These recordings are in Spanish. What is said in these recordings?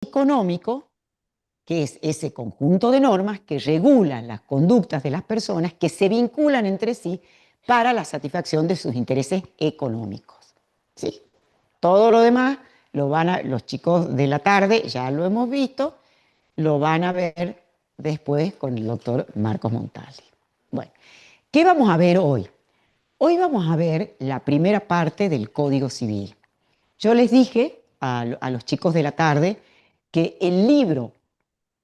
económico, que es ese conjunto de normas que regulan las conductas de las personas que se vinculan entre sí para la satisfacción de sus intereses económicos. ¿Sí? Todo lo demás los chicos de la tarde, ya lo hemos visto, lo van a ver después con el doctor Marcos Montali. Bueno, ¿qué vamos a ver hoy? Hoy vamos a ver la primera parte del Código Civil. Yo les dije a los chicos de la tarde que el libro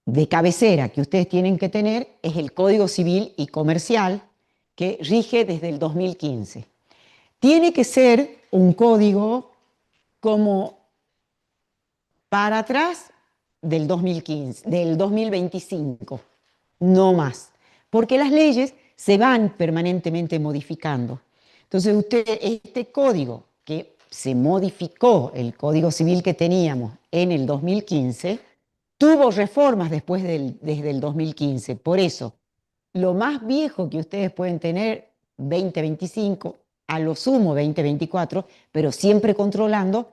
de cabecera que ustedes tienen que tener es el Código Civil y Comercial, que rige desde el 2015. Tiene que ser un código como para atrás del 2015, del 2025, no más, porque las leyes se van permanentemente modificando. Entonces este código que se modificó, el Código Civil que teníamos en el 2015, tuvo reformas desde el 2015. Por eso, lo más viejo que ustedes pueden tener, 2025, a lo sumo 2024, pero siempre controlando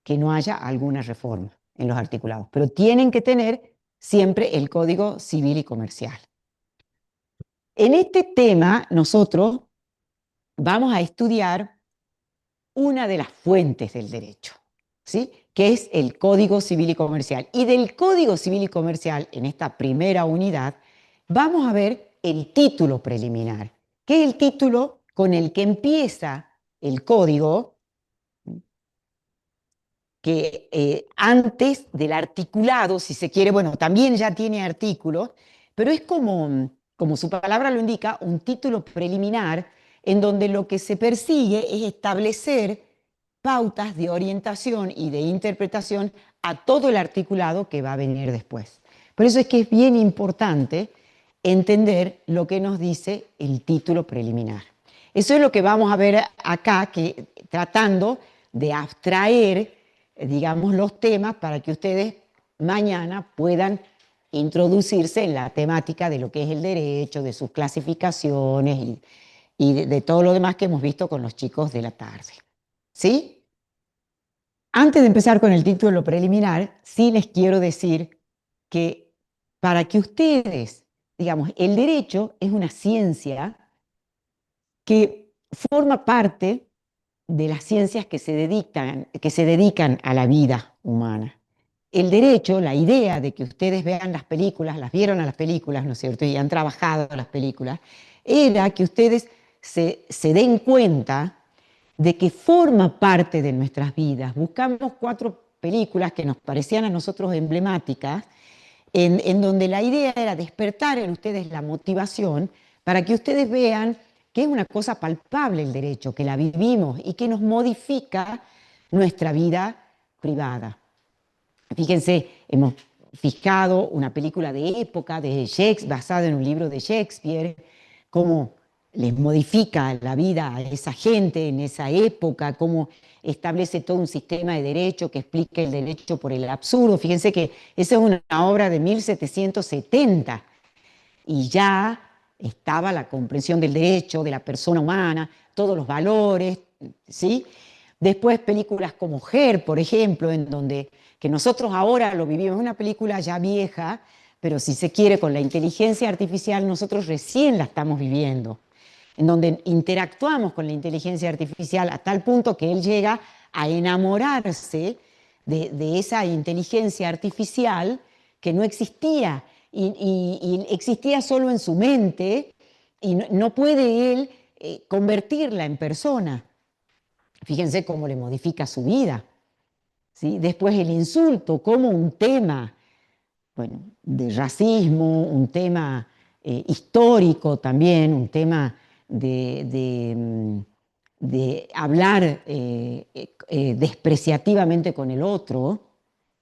que no haya alguna reforma en los articulados. Pero tienen que tener siempre el Código Civil y Comercial. En este tema, nosotros vamos a estudiar una de las fuentes del derecho, ¿sí? Que es el Código Civil y Comercial. Y del Código Civil y Comercial, en esta primera unidad, vamos a ver el título preliminar, que es el título con el que empieza el código, que antes del articulado, si se quiere, bueno, también ya tiene artículos, pero es como su palabra lo indica, un título preliminar en donde lo que se persigue es establecer pautas de orientación y de interpretación a todo el articulado que va a venir después. Por eso es que es bien importante entender lo que nos dice el título preliminar. Eso es lo que vamos a ver acá, que tratando de abstraer, digamos, los temas para que ustedes mañana puedan introducirse en la temática de lo que es el derecho, de sus clasificaciones y de todo lo demás que hemos visto con los chicos de la tarde. ¿Sí? Antes de empezar con el título preliminar, sí les quiero decir que para que ustedes, digamos, el derecho es una ciencia que forma parte de las ciencias que se dedican a la vida humana. El derecho, la idea de que ustedes vean las películas, las vieron a las películas, ¿no es cierto? Y han trabajado las películas, era que ustedes se den cuenta de que forma parte de nuestras vidas. Buscamos 4 películas que nos parecían a nosotros emblemáticas, en donde la idea era despertar en ustedes la motivación para que ustedes vean que es una cosa palpable el derecho, que la vivimos y que nos modifica nuestra vida privada. Fíjense, hemos fijado una película de época de Shakespeare, basada en un libro de Shakespeare, cómo les modifica la vida a esa gente en esa época, cómo establece todo un sistema de derecho que explica el derecho por el absurdo. Fíjense que esa es una obra de 1770 y ya estaba la comprensión del derecho, de la persona humana, todos los valores, ¿sí? Después películas como Her, por ejemplo, en donde que nosotros ahora lo vivimos, una película ya vieja, pero si se quiere con la inteligencia artificial nosotros recién la estamos viviendo, en donde interactuamos con la inteligencia artificial a tal punto que él llega a enamorarse de esa inteligencia artificial que no existía y existía solo en su mente y no puede él convertirla en persona. Fíjense cómo le modifica su vida, ¿sí? Después el insulto como un tema, bueno, de racismo, un tema histórico también, un tema de hablar despreciativamente con el otro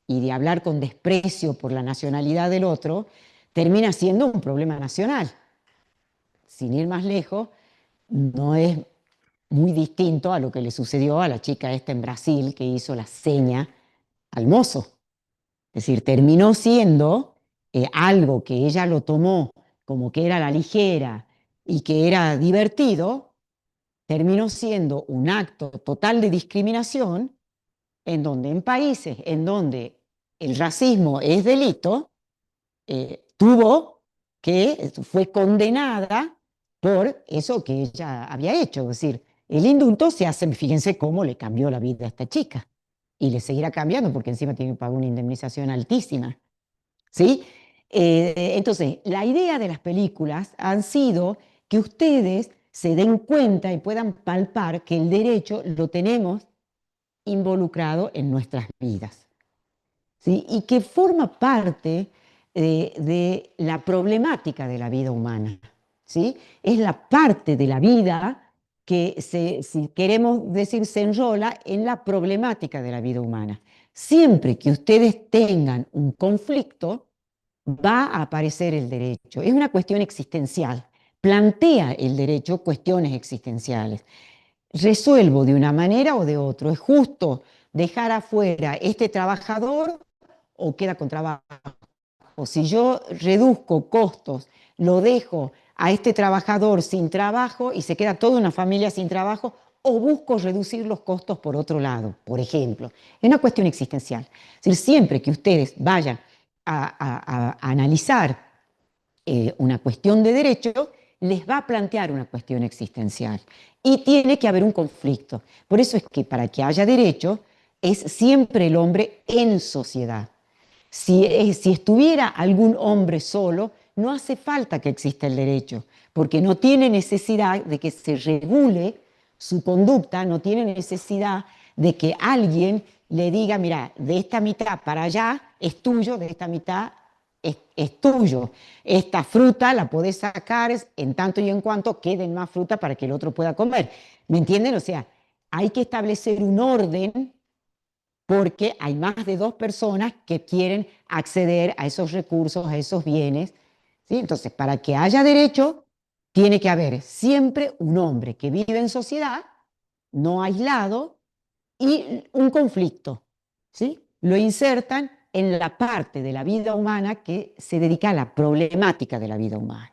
y de hablar con desprecio por la nacionalidad del otro, termina siendo un problema nacional. Sin ir más lejos, no es muy distinto a lo que le sucedió a la chica esta en Brasil que hizo la seña al mozo. Es decir, terminó siendo algo que ella lo tomó como que era la ligera y que era divertido, terminó siendo un acto total de discriminación en donde en países en donde el racismo es delito, fue condenada por eso que ella había hecho. Es decir, el indulto se hace, fíjense cómo le cambió la vida a esta chica. Y le seguirá cambiando porque encima tiene que pagar una indemnización altísima. ¿Sí? Entonces, la idea de las películas han sido que ustedes se den cuenta y puedan palpar que el derecho lo tenemos involucrado en nuestras vidas. ¿Sí? Y que forma parte de la problemática de la vida humana. ¿Sí? Es la parte de la vida que, si queremos decir, se enrola en la problemática de la vida humana. Siempre que ustedes tengan un conflicto, va a aparecer el derecho. Es una cuestión existencial. Plantea el derecho cuestiones existenciales. Resuelvo de una manera o de otra. ¿Es justo dejar afuera este trabajador o queda con trabajo? O si yo reduzco costos, lo dejo a este trabajador sin trabajo y se queda toda una familia sin trabajo, o busco reducir los costos por otro lado, por ejemplo. Es una cuestión existencial. Es decir, siempre que ustedes vayan a analizar una cuestión de derecho, les va a plantear una cuestión existencial y tiene que haber un conflicto. Por eso es que para que haya derecho es siempre el hombre en sociedad. Si estuviera algún hombre solo, no hace falta que exista el derecho, porque no tiene necesidad de que se regule su conducta, no tiene necesidad de que alguien le diga, mira, de esta mitad para allá es tuyo, de esta mitad es tuyo. Esta fruta la podés sacar en tanto y en cuanto queden más fruta para que el otro pueda comer. ¿Me entienden? O sea, hay que establecer un orden porque hay más de dos personas que quieren acceder a esos recursos, a esos bienes. ¿Sí? Entonces, para que haya derecho, tiene que haber siempre un hombre que vive en sociedad, no aislado, y un conflicto. ¿Sí? Lo insertan en la parte de la vida humana que se dedica a la problemática de la vida humana.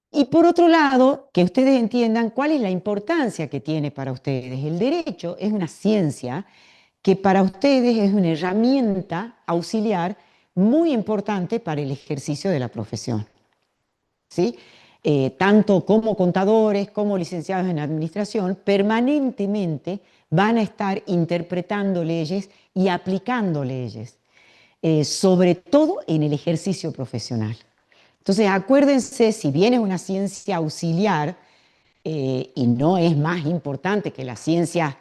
Y por otro lado, que ustedes entiendan cuál es la importancia que tiene para ustedes. El derecho es una ciencia que para ustedes es una herramienta auxiliar muy importante para el ejercicio de la profesión. ¿Sí? Tanto como contadores como licenciados en administración, permanentemente van a estar interpretando leyes y aplicando leyes, sobre todo en el ejercicio profesional. Entonces, acuérdense, si bien es una ciencia auxiliar y no es más importante que las ciencias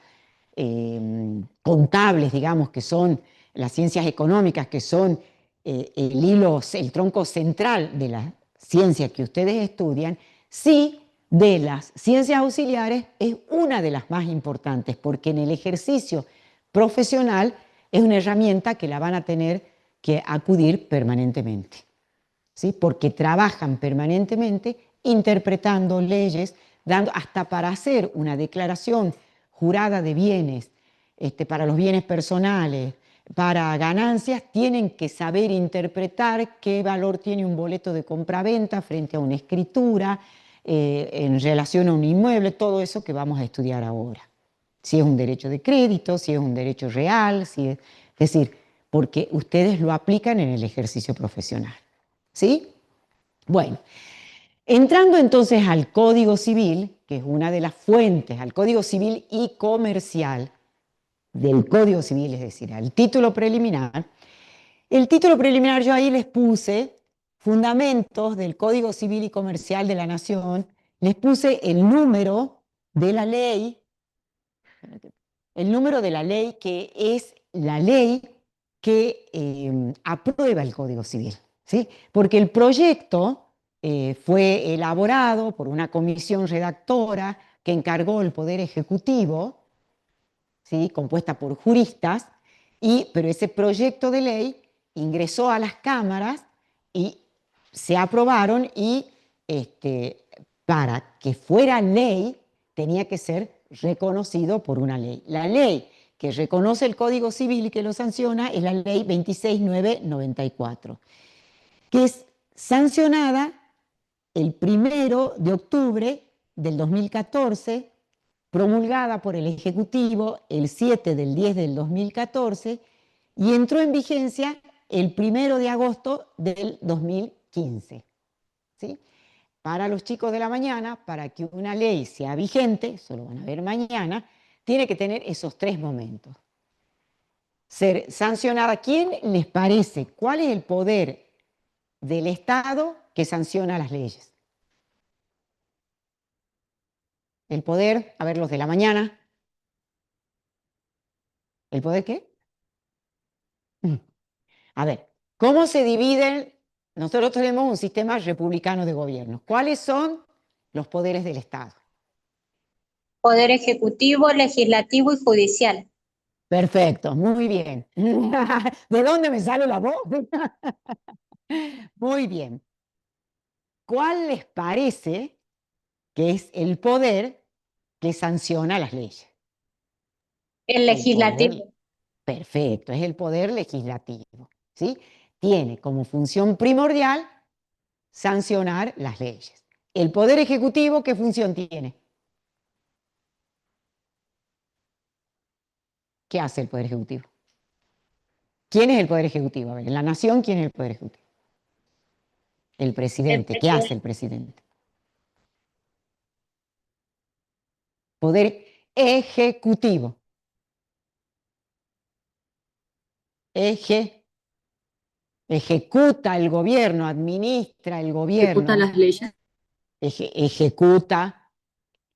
contables, digamos, que son las ciencias económicas, que son el tronco central de la ciencia que ustedes estudian, sí, de las ciencias auxiliares es una de las más importantes, porque en el ejercicio profesional es una herramienta que la van a tener que acudir permanentemente. ¿Sí? Porque trabajan permanentemente interpretando leyes, dando hasta para hacer una declaración jurada de bienes, para los bienes personales, para ganancias, tienen que saber interpretar qué valor tiene un boleto de compraventa frente a una escritura, en relación a un inmueble, todo eso que vamos a estudiar ahora. Si es un derecho de crédito, si es un derecho real, es decir, porque ustedes lo aplican en el ejercicio profesional. ¿Sí? Bueno, entrando entonces al Código Civil, que es una de las fuentes, al Código Civil y comercial del Código Civil, es decir, al título preliminar. El título preliminar yo ahí les puse fundamentos del Código Civil y Comercial de la Nación, les puse el número de la ley que es la ley que aprueba el Código Civil, ¿sí? Porque el proyecto fue elaborado por una comisión redactora que encargó el Poder Ejecutivo, ¿sí? Compuesta por juristas, pero ese proyecto de ley ingresó a las cámaras y se aprobaron y para que fuera ley tenía que ser reconocido por una ley. La ley que reconoce el Código Civil y que lo sanciona es la ley 26994, que es sancionada el 1 de octubre del 2014, promulgada por el Ejecutivo el 7 del 10 del 2014, y entró en vigencia el 1 de agosto del 2015. ¿Sí? Para los chicos de la mañana, para que una ley sea vigente, eso lo van a ver mañana, tiene que tener esos tres momentos. Ser sancionada. ¿Quién les parece? ¿Cuál es el poder del Estado que sanciona las leyes? El poder, a ver, los de la mañana. ¿El poder qué? A ver, ¿cómo se dividen? Nosotros tenemos un sistema republicano de gobierno. ¿Cuáles son los poderes del Estado? Poder ejecutivo, legislativo y judicial. Perfecto, muy bien. ¿De dónde me sale la voz? Muy bien. ¿Cuál les parece que es el poder que sanciona las leyes? El El poder, legislativo. perfecto, es el poder legislativo, ¿sí? Tiene como función primordial sancionar las leyes. El poder ejecutivo, ¿qué función tiene? ¿Qué hace el poder ejecutivo? ¿Quién es el poder ejecutivo? A ver, en la nación, ¿quién es el poder ejecutivo? El El presidente. ¿Qué hace presidente. el presidente? Poder ejecutivo. Eje, ejecuta el gobierno, administra el Ejecuta gobierno, las leyes. ejecuta,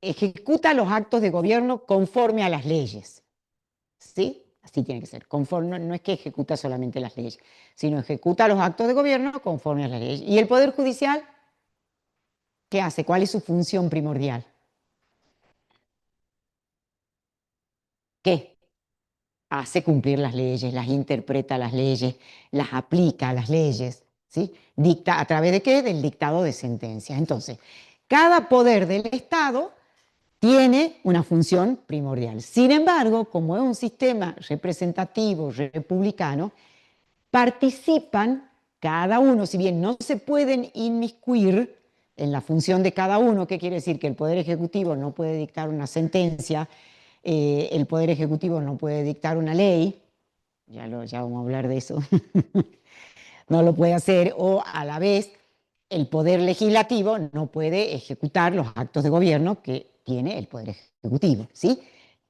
ejecuta los actos de gobierno conforme a las leyes. ¿Sí? Así tiene que ser. Conforme, no es que ejecuta solamente las leyes, sino ejecuta los actos de gobierno conforme a las leyes. ¿Y el Poder Judicial qué hace? ¿Cuál es su función primordial? ¿Qué? Hace cumplir las leyes, las interpreta las leyes, las aplica a las leyes, ¿sí? Dicta, ¿a través de qué? Del dictado de sentencias. Entonces, cada poder del Estado tiene una función primordial. Sin embargo, como es un sistema representativo, republicano, participan cada uno, si bien no se pueden inmiscuir en la función de cada uno, ¿qué quiere decir? Que el Poder Ejecutivo no puede dictar una sentencia, el Poder Ejecutivo no puede dictar una ley, ya vamos a hablar de eso, no lo puede hacer, o a la vez el Poder Legislativo no puede ejecutar los actos de gobierno que tiene el Poder Ejecutivo, ¿sí?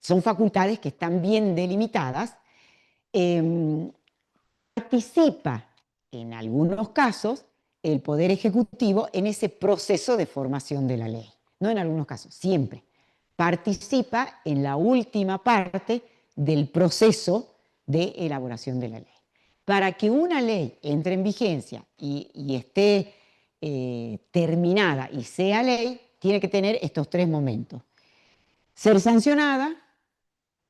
Son facultades que están bien delimitadas. Participa en algunos casos el Poder Ejecutivo en ese proceso de formación de la ley. No en algunos casos, siempre. Participa en la última parte del proceso de elaboración de la ley. Para que una ley entre en vigencia y esté terminada y sea ley, tiene que tener estos tres momentos. Ser sancionada,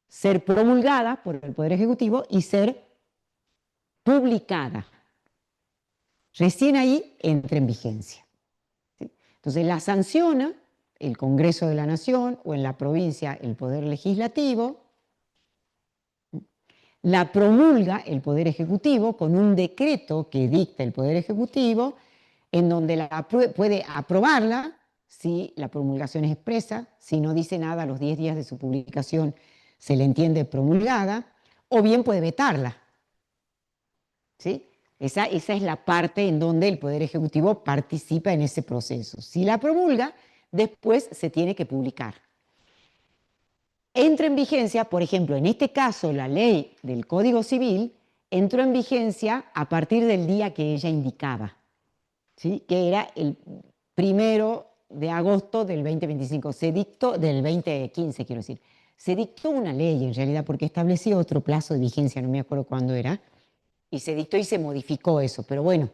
ser promulgada por el Poder Ejecutivo y ser publicada. Recién ahí entra en vigencia. ¿Sí? Entonces la sanciona el Congreso de la Nación o en la provincia el Poder Legislativo, la promulga el Poder Ejecutivo con un decreto que dicta el Poder Ejecutivo, en donde puede aprobarla si la promulgación es expresa, si no dice nada a los 10 días de su publicación se le entiende promulgada, o bien puede vetarla. ¿Sí? Esa es la parte en donde el Poder Ejecutivo participa en ese proceso. Si la promulga, después se tiene que publicar. Entra en vigencia, por ejemplo, en este caso, la ley del Código Civil entró en vigencia a partir del día que ella indicaba, ¿sí? Que era el 1 de agosto del 2025, se dictó, del 2015 quiero decir, se dictó una ley en realidad porque establecía otro plazo de vigencia, no me acuerdo cuándo era, y se dictó y se modificó eso, pero bueno,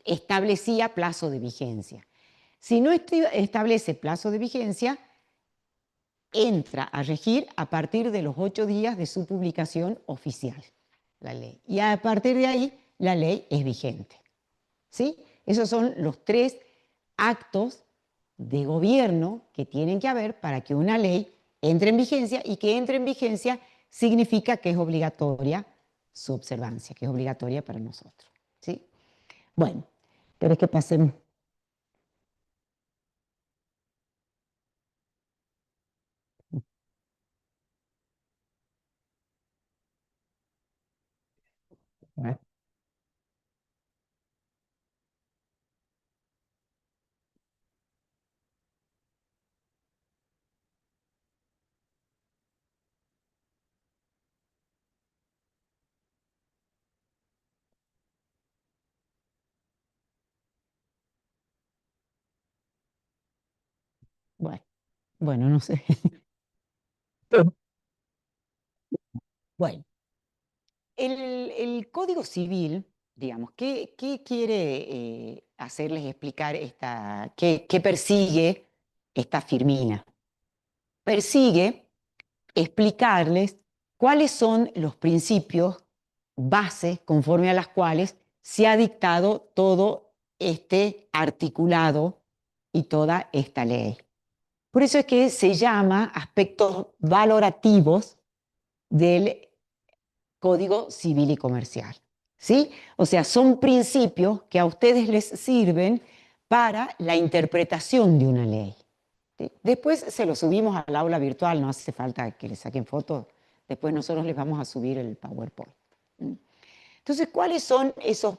establecía plazo de vigencia. Si no establece plazo de vigencia, entra a regir a partir de los 8 días de su publicación oficial, la ley. Y a partir de ahí, la ley es vigente. ¿Sí? Esos son los tres actos de gobierno que tienen que haber para que una ley entre en vigencia, y que entre en vigencia significa que es obligatoria su observancia, que es obligatoria para nosotros. ¿Sí? Bueno, pero es que pasemos. ¿Eh? Bueno, bueno, no sé. Bueno, el Código Civil, digamos, ¿qué quiere hacerles explicar qué persigue esta firmina? Persigue explicarles cuáles son los principios base conforme a las cuales se ha dictado todo este articulado y toda esta ley. Por eso es que se llama aspectos valorativos del Código Civil y Comercial. ¿Sí? O sea, son principios que a ustedes les sirven para la interpretación de una ley. ¿Sí? Después se lo subimos al aula virtual, no hace falta que le saquen fotos. Después nosotros les vamos a subir el PowerPoint. Entonces, ¿cuáles son esos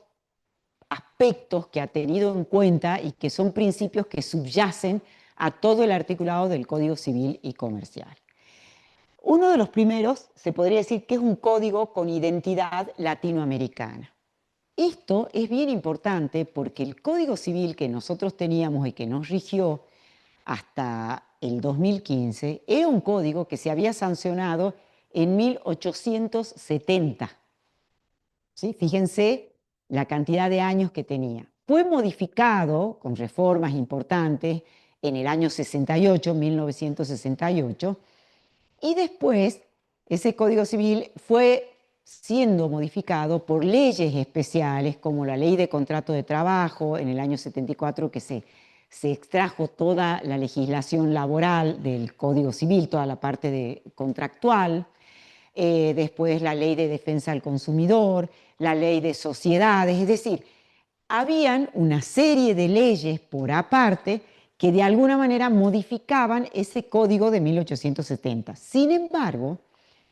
aspectos que ha tenido en cuenta y que son principios que subyacen a todo el articulado del Código Civil y Comercial? Uno de los primeros se podría decir que es un código con identidad latinoamericana. Esto es bien importante porque el Código Civil que nosotros teníamos y que nos rigió hasta el 2015 era un código que se había sancionado en 1870. ¿Sí? Fíjense la cantidad de años que tenía. Fue modificado con reformas importantes en el año 68, 1968, y después ese Código Civil fue siendo modificado por leyes especiales, como la Ley de Contrato de Trabajo en el año 74, que se extrajo toda la legislación laboral del Código Civil, toda la parte contractual. Después la Ley de Defensa del Consumidor, la Ley de Sociedades, es decir, habían una serie de leyes por aparte que de alguna manera modificaban ese código de 1870. Sin embargo,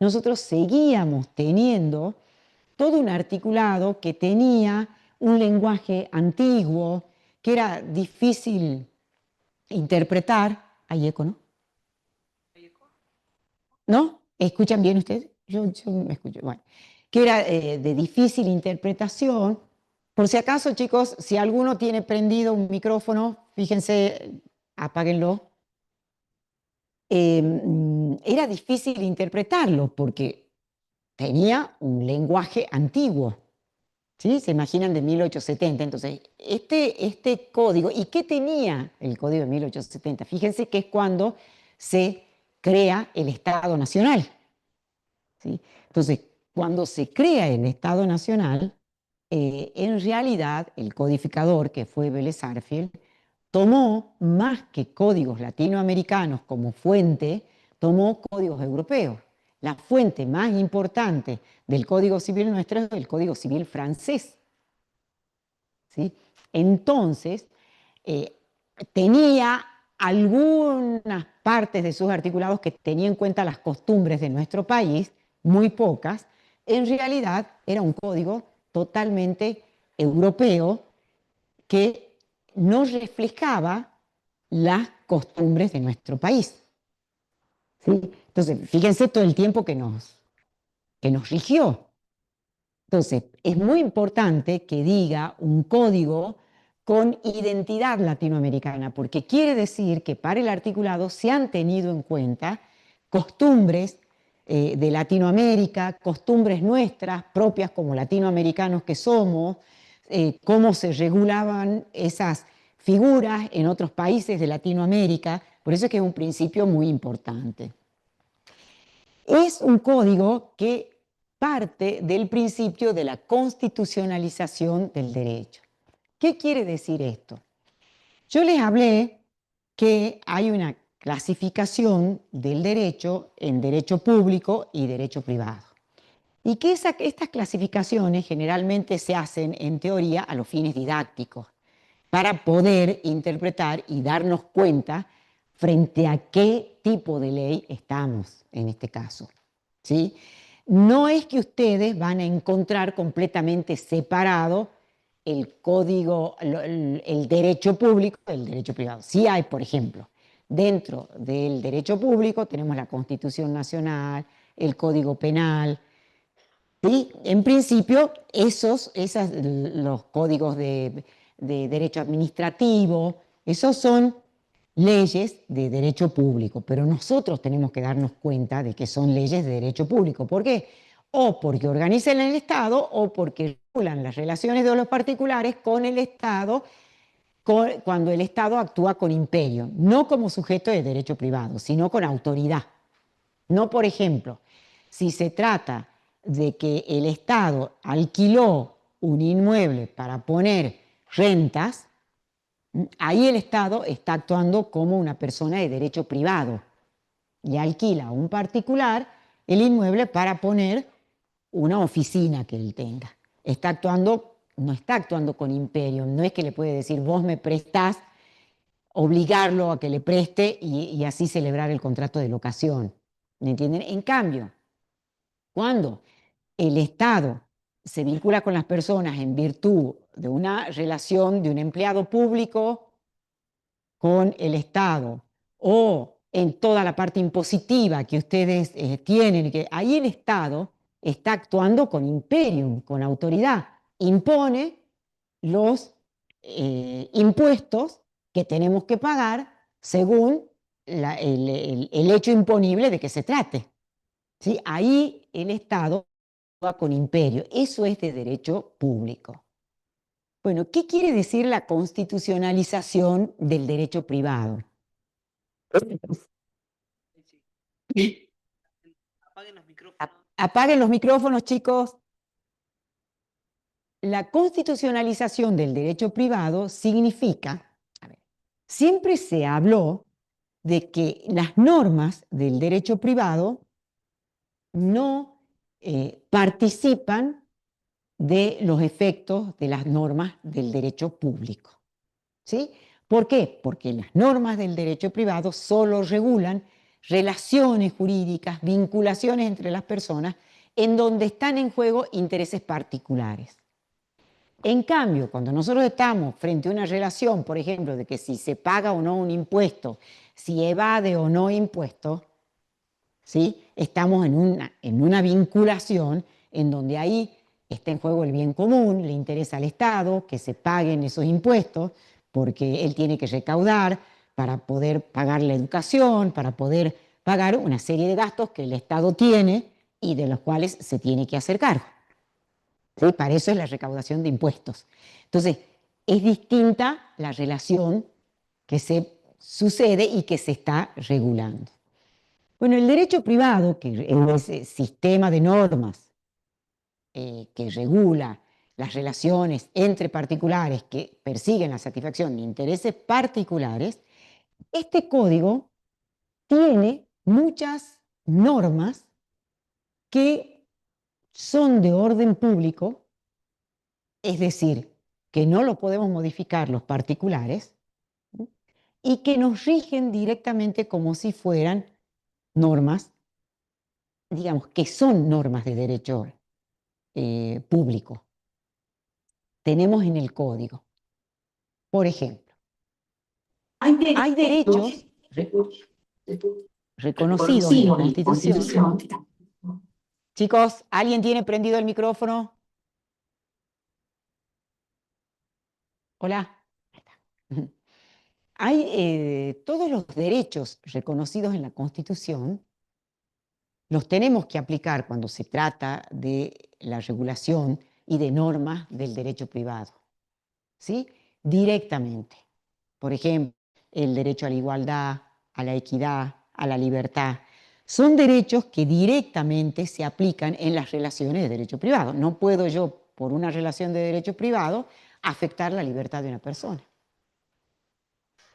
nosotros seguíamos teniendo todo un articulado que tenía un lenguaje antiguo, que era difícil interpretar. Hay eco, ¿no? ¿No? ¿Escuchan bien ustedes? Yo me escucho. Bueno, que era de difícil interpretación. Por si acaso, chicos, si alguno tiene prendido un micrófono, fíjense, apáguenlo. Era difícil interpretarlo porque tenía un lenguaje antiguo. ¿Sí? Se imaginan de 1870. Entonces, este código, ¿y qué tenía el código de 1870? Fíjense que es cuando se crea el Estado Nacional. ¿Sí? Entonces, cuando se crea el Estado Nacional, en realidad el codificador, que fue Vélez Sarsfield, tomó más que códigos latinoamericanos como fuente, tomó códigos europeos. La fuente más importante del Código Civil nuestro es el Código Civil francés. ¿Sí? Entonces, eh, tenía algunas partes de sus articulados que tenían en cuenta las costumbres de nuestro país, muy pocas. En realidad era un código totalmente europeo que no reflejaba las costumbres de nuestro país. ¿Sí? Entonces, fíjense todo el tiempo que nos rigió. Entonces, es muy importante que diga un código con identidad latinoamericana, porque quiere decir que para el articulado se han tenido en cuenta costumbres de Latinoamérica, costumbres nuestras propias como latinoamericanos que somos, cómo se regulaban esas figuras en otros países de Latinoamérica. Por eso es que es un principio muy importante. Es un código que parte del principio de la constitucionalización del derecho. ¿Qué quiere decir esto? Yo les hablé que hay una clasificación del derecho en derecho público y derecho privado. Y que estas clasificaciones generalmente se hacen en teoría a los fines didácticos, para poder interpretar y darnos cuenta frente a qué tipo de ley estamos en este caso. ¿Sí? no es que ustedes van a encontrar completamente separado el código, el derecho público del derecho privado. Sí hay, por ejemplo, dentro del derecho público tenemos la Constitución Nacional, el Código Penal, ¿sí? En principio, los códigos de derecho administrativo, esos son leyes de derecho público, pero nosotros tenemos que darnos cuenta de que son leyes de derecho público. ¿Por qué? O porque organizan el Estado o porque regulan las relaciones de los particulares con el Estado cuando el Estado actúa con imperio, no como sujeto de derecho privado, sino con autoridad. No, por ejemplo, si se trata de que el Estado alquiló un inmueble para poner rentas, ahí el Estado está actuando como una persona de derecho privado y alquila a un particular el inmueble para poner una oficina que él tenga. No está actuando con imperio, no es que le puede decir vos me prestás, obligarlo a que le preste y así celebrar el contrato de locación. ¿Me entienden? En cambio, cuando el Estado se vincula con las personas en virtud de una relación de un empleado público con el Estado o en toda la parte impositiva que ustedes tienen, que ahí el Estado está actuando con imperium, con autoridad, impone los impuestos que tenemos que pagar según el hecho imponible de que se trate. ¿Sí? Ahí el Estado actúa con imperio. Eso es de derecho público. Bueno, ¿qué quiere decir la constitucionalización del derecho privado? Apaguen los micrófonos, chicos. La constitucionalización del derecho privado significa, a ver, siempre se habló de que las normas del derecho privado no participan de los efectos de las normas del derecho público. ¿Sí? ¿Por qué? Porque las normas del derecho privado solo regulan relaciones jurídicas, vinculaciones entre las personas, en donde están en juego intereses particulares. En cambio, cuando nosotros estamos frente a una relación, por ejemplo, de que si se paga o no un impuesto, si evade o no impuestos, ¿sí? Estamos en una vinculación en donde ahí está en juego el bien común, le interesa al Estado que se paguen esos impuestos, porque él tiene que recaudar para poder pagar la educación, para poder pagar una serie de gastos que el Estado tiene y de los cuales se tiene que hacer cargo. ¿Sí? Para eso es la recaudación de impuestos. Entonces, es distinta la relación que se sucede y que se está regulando. Bueno, el derecho privado, que es ese sistema de normas que regula las relaciones entre particulares que persiguen la satisfacción de intereses particulares, este código tiene muchas normas que son de orden público, es decir, que no lo podemos modificar los particulares, y que nos rigen directamente como si fueran normas, digamos, que son normas de derecho público. Tenemos en el código, por ejemplo, hay derechos reconocidos en la Constitución. Chicos, ¿alguien tiene prendido el micrófono? Hola. Hay todos los derechos reconocidos en la Constitución, los tenemos que aplicar cuando se trata de la regulación y de normas del derecho privado, ¿sí? Directamente. Por ejemplo, el derecho a la igualdad, a la equidad, a la libertad. Son derechos que directamente se aplican en las relaciones de derecho privado. No puedo yo, por una relación de derecho privado, afectar la libertad de una persona.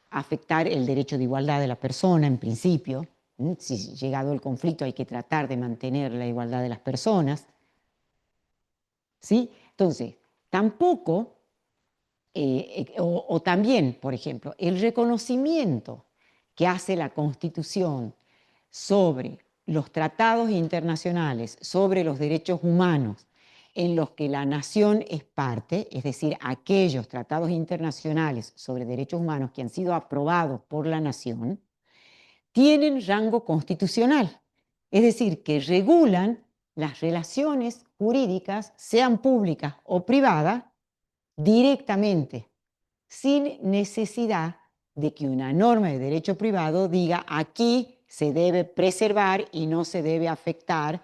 Afectar el derecho de igualdad de la persona, en principio. Si llegado el conflicto hay que tratar de mantener la igualdad de las personas. ¿Sí? Entonces, tampoco, o también, por ejemplo, el reconocimiento que hace la Constitución sobre los tratados internacionales sobre los derechos humanos en los que la nación es parte, es decir, aquellos tratados internacionales sobre derechos humanos que han sido aprobados por la nación, tienen rango constitucional, es decir, que regulan las relaciones jurídicas, sean públicas o privadas, directamente, sin necesidad de que una norma de derecho privado diga aquí se debe preservar y no se debe afectar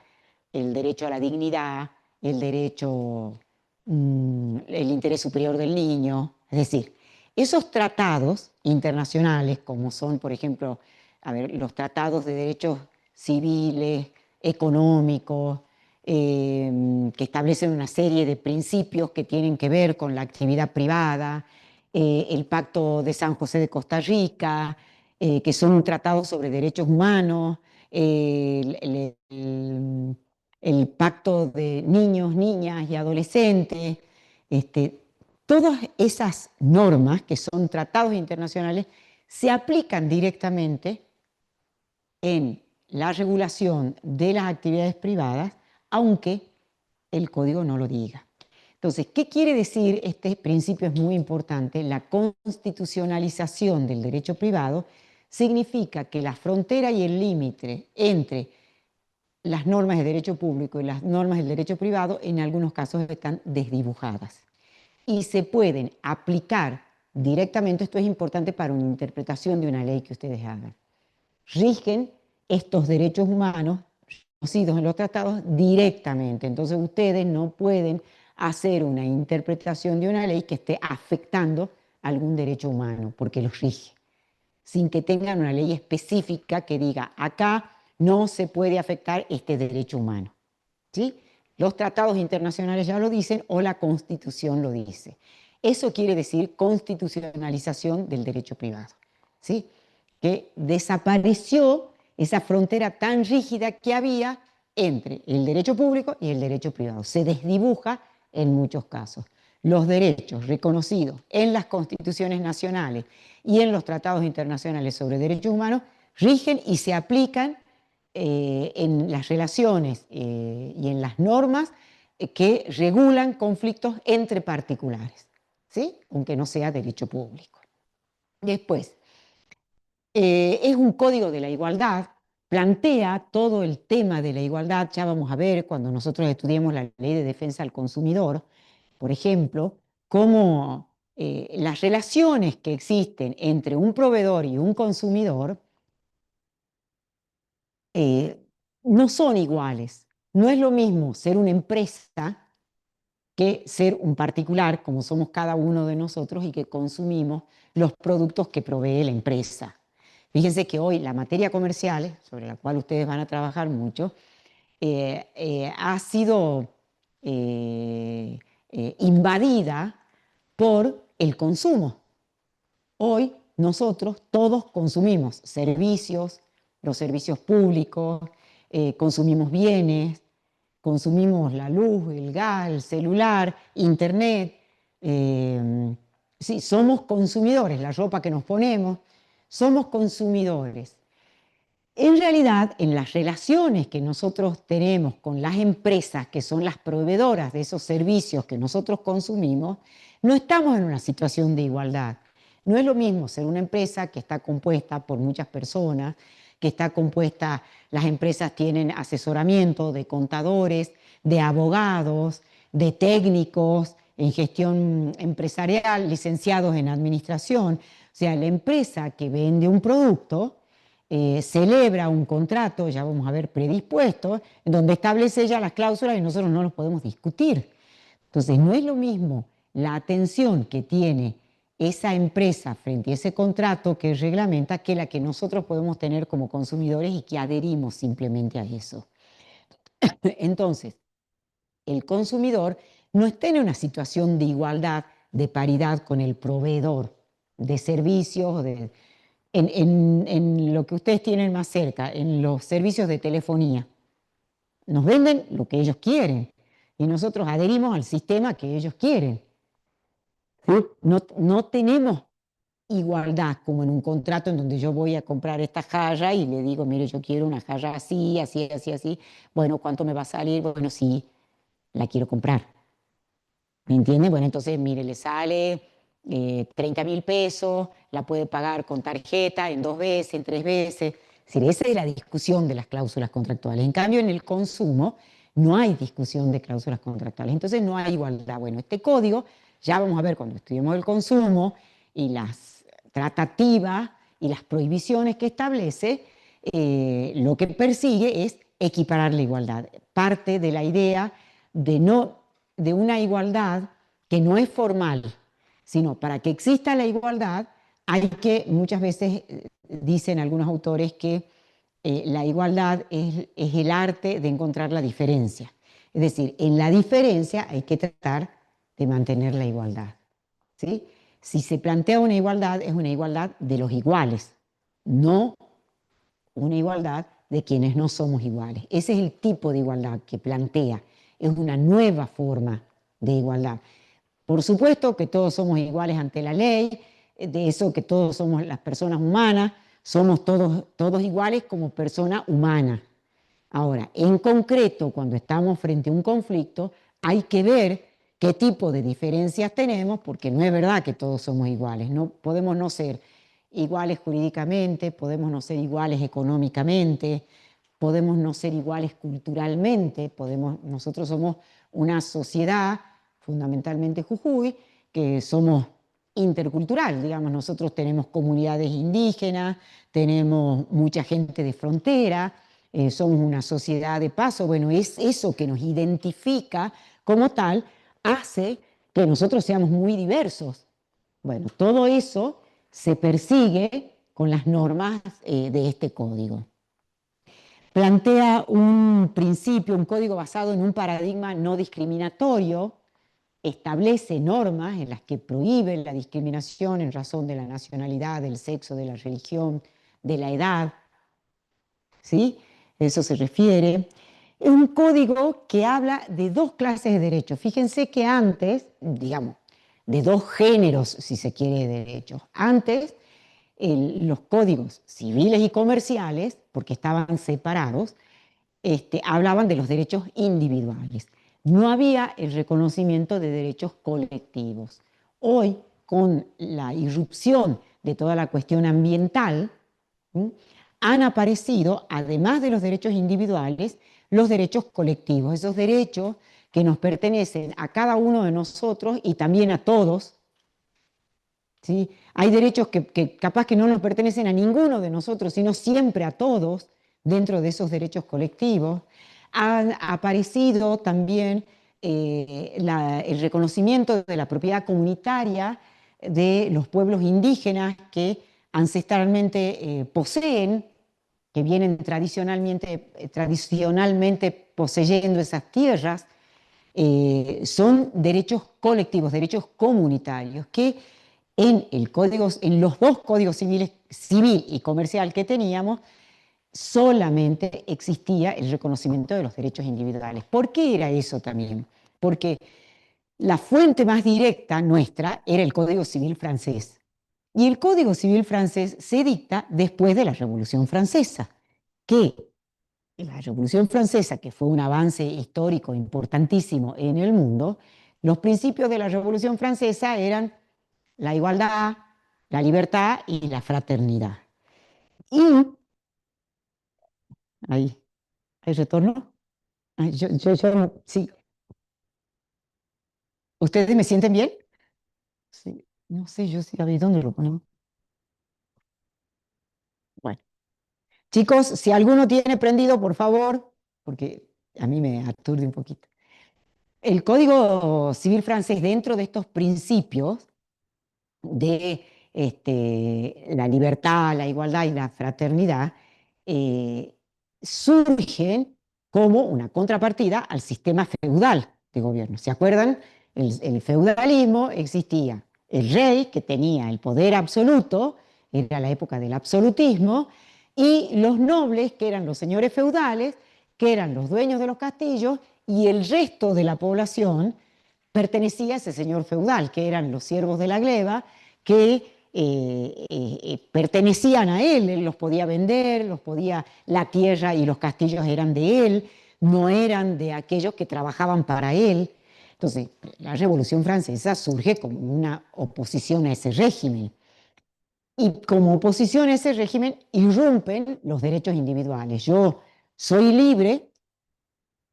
el derecho a la dignidad, el derecho, el interés superior del niño. Es decir, esos tratados internacionales, como son, por ejemplo, a ver, los tratados de derechos civiles, económicos, que establecen una serie de principios que tienen que ver con la actividad privada, el Pacto de San José de Costa Rica, que son un tratado sobre derechos humanos, el Pacto de Niños, Niñas y Adolescentes, todas esas normas, que son tratados internacionales, se aplican directamente en la regulación de las actividades privadas, aunque el código no lo diga. Entonces, ¿qué quiere decir? Este principio es muy importante. La constitucionalización del derecho privado significa que la frontera y el límite entre las normas de derecho público y las normas del derecho privado en algunos casos están desdibujadas y se pueden aplicar directamente. Esto es importante para una interpretación de una ley que ustedes hagan. Rigen estos derechos humanos reconocidos en los tratados directamente. Entonces ustedes no pueden hacer una interpretación de una ley que esté afectando algún derecho humano, porque los rige, sin que tengan una ley específica que diga, acá no se puede afectar este derecho humano. ¿Sí? Los tratados internacionales ya lo dicen o la Constitución lo dice. Eso quiere decir constitucionalización del derecho privado. ¿Sí? Que desapareció esa frontera tan rígida que había entre el derecho público y el derecho privado. Se desdibuja en muchos casos. Los derechos reconocidos en las constituciones nacionales y en los tratados internacionales sobre derechos humanos rigen y se aplican en las relaciones y en las normas que regulan conflictos entre particulares, ¿sí? Aunque no sea derecho público. Después, es un código de la igualdad, plantea todo el tema de la igualdad. Ya vamos a ver cuando nosotros estudiemos la ley de defensa al consumidor, por ejemplo, cómo las relaciones que existen entre un proveedor y un consumidor no son iguales. No es lo mismo ser una empresa que ser un particular, como somos cada uno de nosotros y que consumimos los productos que provee la empresa. Fíjense que hoy la materia comercial, sobre la cual ustedes van a trabajar mucho, ha sido invadida por el consumo. Hoy nosotros todos consumimos servicios, los servicios públicos, consumimos bienes, consumimos la luz, el gas, el celular, internet. Sí, somos consumidores, la ropa que nos ponemos, somos consumidores. En realidad, en las relaciones que nosotros tenemos con las empresas, que son las proveedoras de esos servicios que nosotros consumimos, no estamos en una situación de igualdad. No es lo mismo ser una empresa que está compuesta por muchas personas, que está compuesta, las empresas tienen asesoramiento de contadores, de abogados, de técnicos en gestión empresarial, licenciados en administración. O sea, la empresa que vende un producto celebra un contrato, ya vamos a ver, predispuesto, en donde establece ya las cláusulas y nosotros no los podemos discutir. Entonces, no es lo mismo la atención que tiene esa empresa frente a ese contrato que reglamenta que la que nosotros podemos tener como consumidores y que adherimos simplemente a eso. Entonces, el consumidor no está en una situación de igualdad, de paridad con el proveedor de servicios, en lo que ustedes tienen más cerca, en los servicios de telefonía. Nos venden lo que ellos quieren y nosotros adherimos al sistema que ellos quieren. ¿Sí? No tenemos igualdad, como en un contrato en donde yo voy a comprar esta jarra y le digo, mire, yo quiero una jarra así, así, así, así. Bueno, ¿cuánto me va a salir? Bueno, sí, la quiero comprar. ¿Me entiende? Bueno, entonces, mire, le sale 30.000 pesos, la puede pagar con tarjeta en 2 veces, en 3 veces. Es decir, esa es la discusión de las cláusulas contractuales. En cambio, en el consumo no hay discusión de cláusulas contractuales. Entonces, no hay igualdad. Bueno, este código, ya vamos a ver cuando estudiemos el consumo y las tratativas y las prohibiciones que establece, lo que persigue es equiparar la igualdad. Parte de la idea de no de una igualdad que no es formal, sino para que exista la igualdad hay que, muchas veces dicen algunos autores que la igualdad es el arte de encontrar la diferencia. Es decir, en la diferencia hay que tratar de mantener la igualdad. ¿Sí? Si se plantea una igualdad, es una igualdad de los iguales, no una igualdad de quienes no somos iguales. Ese es el tipo de igualdad que plantea, es una nueva forma de igualdad. Por supuesto que todos somos iguales ante la ley, de eso que todos somos las personas humanas, somos todos iguales como persona humana. Ahora, en concreto, cuando estamos frente a un conflicto, hay que ver qué tipo de diferencias tenemos, porque no es verdad que todos somos iguales, no podemos no ser iguales jurídicamente, podemos no ser iguales económicamente, podemos no ser iguales culturalmente, nosotros somos una sociedad, fundamentalmente Jujuy, que somos intercultural, digamos, nosotros tenemos comunidades indígenas, tenemos mucha gente de frontera, somos una sociedad de paso, bueno, es eso que nos identifica como tal, hace que nosotros seamos muy diversos. Bueno, todo eso se persigue con las normas de este código. Plantea un principio, un código basado en un paradigma no discriminatorio, establece normas en las que prohíbe la discriminación en razón de la nacionalidad, del sexo, de la religión, de la edad, ¿sí? Eso se refiere. Es un código que habla de dos clases de derechos. Fíjense que antes, digamos, de dos géneros, si se quiere, de derechos. Antes, los códigos civiles y comerciales, porque estaban separados, hablaban de los derechos individuales. No había el reconocimiento de derechos colectivos. Hoy, con la irrupción de toda la cuestión ambiental, ¿sí?, han aparecido, además de los derechos individuales, los derechos colectivos, esos derechos que nos pertenecen a cada uno de nosotros y también a todos. ¿Sí? Hay derechos que capaz que no nos pertenecen a ninguno de nosotros, sino siempre a todos dentro de esos derechos colectivos. Han aparecido también el reconocimiento de la propiedad comunitaria de los pueblos indígenas que ancestralmente poseen, que vienen tradicionalmente poseyendo esas tierras. Son derechos colectivos, derechos comunitarios, que en los dos códigos civiles, civil y comercial que teníamos, solamente existía el reconocimiento de los derechos individuales. ¿Por qué era eso también? Porque la fuente más directa nuestra era el Código Civil francés. Y el Código Civil francés se dicta después de la Revolución Francesa, que la Revolución Francesa, que fue un avance histórico importantísimo en el mundo, los principios de la Revolución Francesa eran la igualdad, la libertad y la fraternidad. Y ahí, ¿hay retorno? Ay, sí. ¿Ustedes me sienten bien? Sí. No sé, yo sí, a ver, ¿dónde lo ponemos? Bueno. Chicos, si alguno tiene prendido, por favor, porque a mí me aturde un poquito. El Código Civil francés, dentro de estos principios de la libertad, la igualdad y la fraternidad, eh, surgen como una contrapartida al sistema feudal de gobierno. ¿Se acuerdan? El feudalismo existía. El rey, que tenía el poder absoluto, era la época del absolutismo, y los nobles, que eran los señores feudales, que eran los dueños de los castillos, y el resto de la población pertenecía a ese señor feudal, que eran los siervos de la gleba, que pertenecían a él los podía vender, la tierra y los castillos eran de él, no eran de aquellos que trabajaban para él. Entonces, la Revolución Francesa surge como una oposición a ese régimen. Y como oposición a ese régimen irrumpen los derechos individuales. Yo soy libre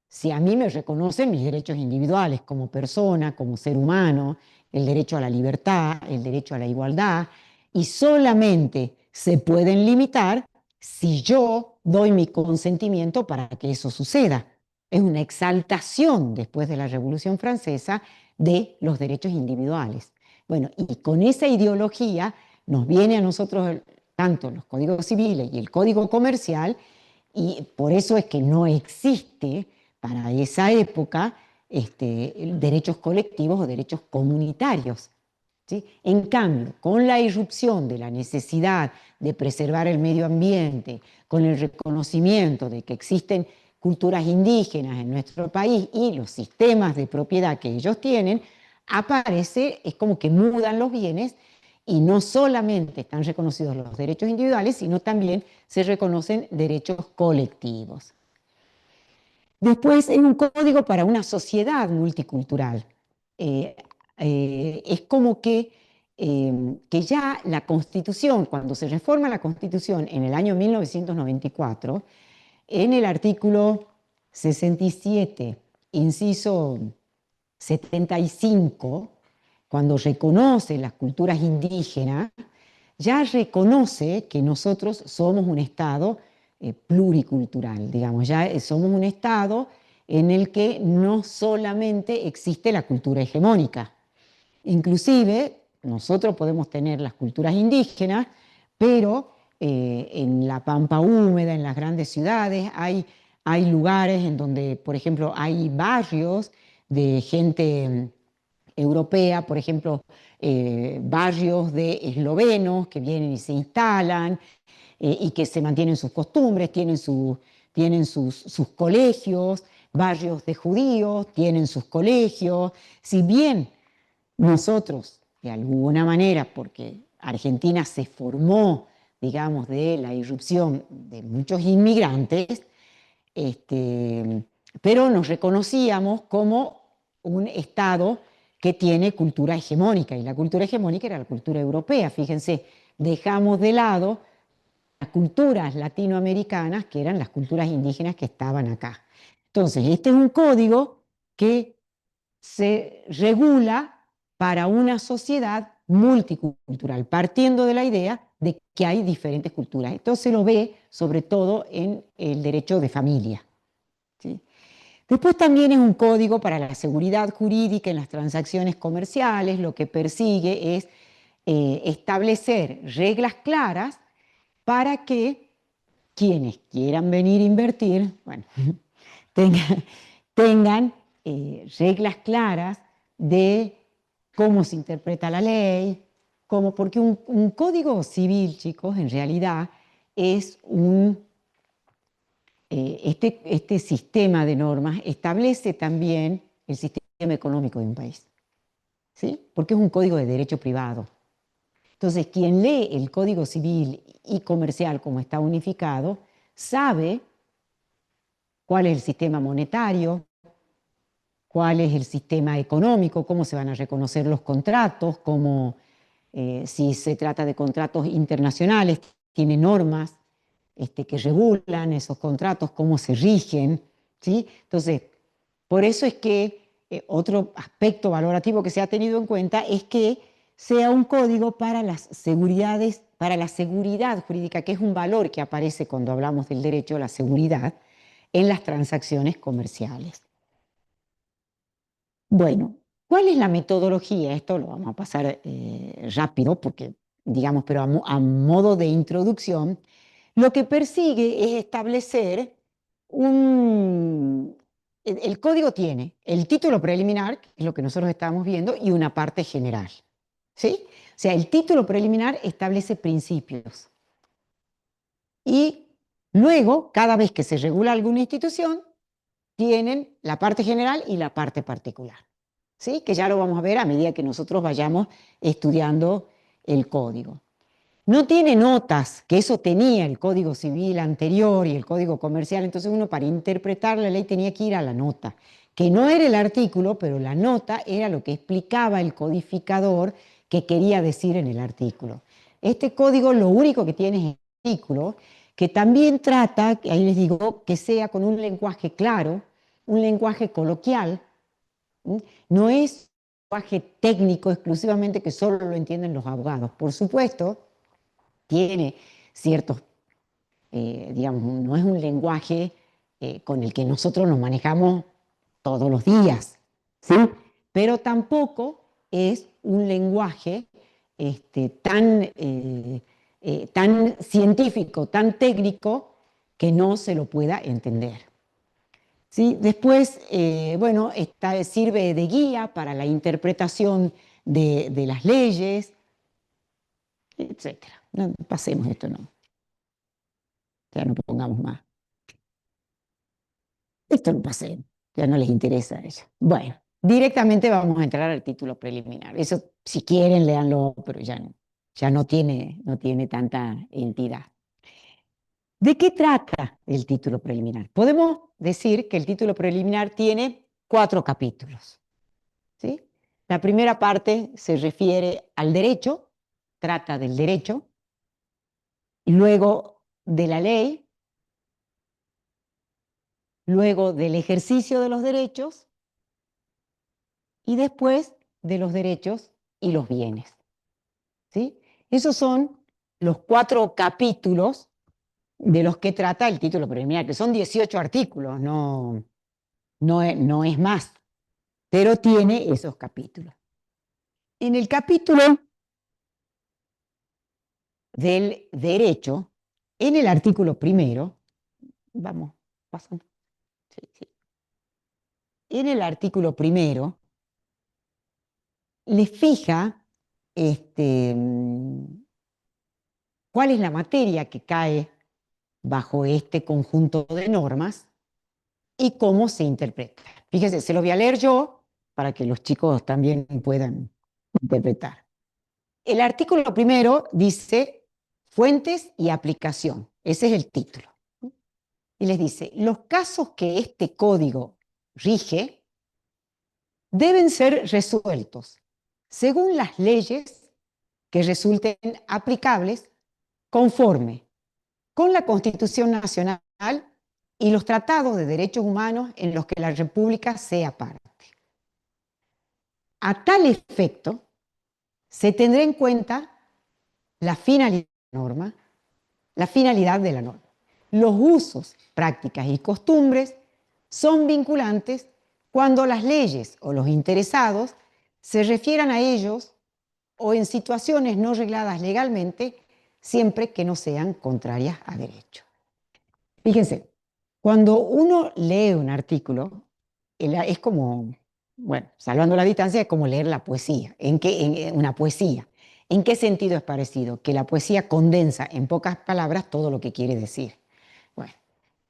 si a mí me reconocen mis derechos individuales como persona, como ser humano, el derecho a la libertad, el derecho a la igualdad, y solamente se pueden limitar si yo doy mi consentimiento para que eso suceda. Es una exaltación después de la Revolución Francesa de los derechos individuales. Bueno, y con esa ideología nos viene a nosotros tanto los códigos civiles y el código comercial, y por eso es que no existe para esa época derechos colectivos o derechos comunitarios. ¿Sí? En cambio, con la irrupción de la necesidad de preservar el medio ambiente, con el reconocimiento de que existen culturas indígenas en nuestro país y los sistemas de propiedad que ellos tienen, aparece, es como que mudan los bienes y no solamente están reconocidos los derechos individuales, sino también se reconocen derechos colectivos. Después, es un código para una sociedad multicultural. Eh, es como que ya la Constitución, cuando se reforma la Constitución en el año 1994, en el artículo 67, inciso 75, cuando reconoce las culturas indígenas, ya reconoce que nosotros somos un Estado pluricultural, digamos, ya somos un Estado en el que no solamente existe la cultura hegemónica. Inclusive, nosotros podemos tener las culturas indígenas, pero en la pampa húmeda, en las grandes ciudades, hay lugares en donde, por ejemplo, hay barrios de gente europea, por ejemplo, barrios de eslovenos que vienen y se instalan y que se mantienen sus costumbres, tienen sus colegios, barrios de judíos tienen sus colegios. Si bien nosotros, de alguna manera, porque Argentina se formó, digamos, de la irrupción de muchos inmigrantes, pero nos reconocíamos como un Estado que tiene cultura hegemónica, y la cultura hegemónica era la cultura europea. Fíjense, dejamos de lado las culturas latinoamericanas, que eran las culturas indígenas que estaban acá. Entonces, este es un código que se regula para una sociedad multicultural, partiendo de la idea de que hay diferentes culturas. Esto se lo ve sobre todo en el derecho de familia. ¿Sí? Después también es un código para la seguridad jurídica en las transacciones comerciales. Lo que persigue es establecer reglas claras para que quienes quieran venir a invertir, bueno, tengan, tengan reglas claras de cómo se interpreta la ley, porque un código civil, chicos, en realidad es este sistema de normas establece también el sistema económico de un país, ¿sí? Porque es un código de derecho privado. Entonces, quien lee el Código Civil y Comercial como está unificado, sabe cuál es el sistema monetario, cuál es el sistema económico, cómo se van a reconocer los contratos, si se trata de contratos internacionales, tiene normas que regulan esos contratos, cómo se rigen, ¿sí? Entonces, por eso es que otro aspecto valorativo que se ha tenido en cuenta es que sea un código para para la seguridad jurídica, que es un valor que aparece cuando hablamos del derecho a la seguridad en las transacciones comerciales. Bueno, ¿cuál es la metodología? Esto lo vamos a pasar rápido porque, digamos, pero a modo de introducción, lo que persigue es establecer el código tiene el título preliminar, que es lo que nosotros estamos viendo, y una parte general. ¿Sí? O sea, el título preliminar establece principios. Y luego, cada vez que se regula alguna institución, tienen la parte general y la parte particular. ¿Sí? Que ya lo vamos a ver a medida que nosotros vayamos estudiando el código. No tiene notas, que eso tenía el Código Civil anterior y el Código Comercial, entonces uno para interpretar la ley tenía que ir a la nota, que no era el artículo, pero la nota era lo que explicaba el codificador que quería decir en el artículo. Este código lo único que tiene es el artículo, que también trata, ahí les digo, que sea con un lenguaje claro, un lenguaje coloquial. No es un lenguaje técnico exclusivamente que solo lo entienden los abogados. Por supuesto, tiene ciertos, digamos, no es un lenguaje con el que nosotros nos manejamos todos los días, ¿sí? Pero tampoco es un lenguaje tan científico, tan técnico, que no se lo pueda entender. ¿Sí? Después, bueno, sirve de guía para la interpretación de las leyes, etcétera. No, pasemos esto, no. Ya no pongamos más. Esto lo pasé, ya no les interesa a ellos. Bueno, directamente vamos a entrar al título preliminar. Eso, si quieren, léanlo, pero ya no tiene tanta entidad. ¿De qué trata el título preliminar? Podemos decir que el título preliminar tiene 4 capítulos, ¿sí? La primera parte se refiere al derecho, trata del derecho, y luego de la ley, luego del ejercicio de los derechos y después de los derechos y los bienes, ¿sí? Esos son los 4 capítulos de los que trata el título preliminar, que son 18 artículos, no es más, pero tiene esos capítulos. En el capítulo del derecho, en el artículo primero, vamos pasando, sí, sí. En el artículo primero, le fija cuál es la materia que cae bajo este conjunto de normas y cómo se interpreta. Fíjense, se lo voy a leer yo para que los chicos también puedan interpretar. El artículo primero dice fuentes y aplicación. Ese es el título. Y les dice, los casos que este código rige deben ser resueltos según las leyes que resulten aplicables conforme con la Constitución Nacional y los tratados de derechos humanos en los que la República sea parte. A tal efecto, se tendrá en cuenta la finalidad de la norma, la finalidad de la norma. Los usos, prácticas y costumbres son vinculantes cuando las leyes o los interesados se refieran a ellos o en situaciones no regladas legalmente, siempre que no sean contrarias a derecho. Fíjense, cuando uno lee un artículo, es como, bueno, salvando la distancia, es como leer la poesía. Una poesía. ¿En qué sentido es parecido? Que la poesía condensa en pocas palabras todo lo que quiere decir. Bueno,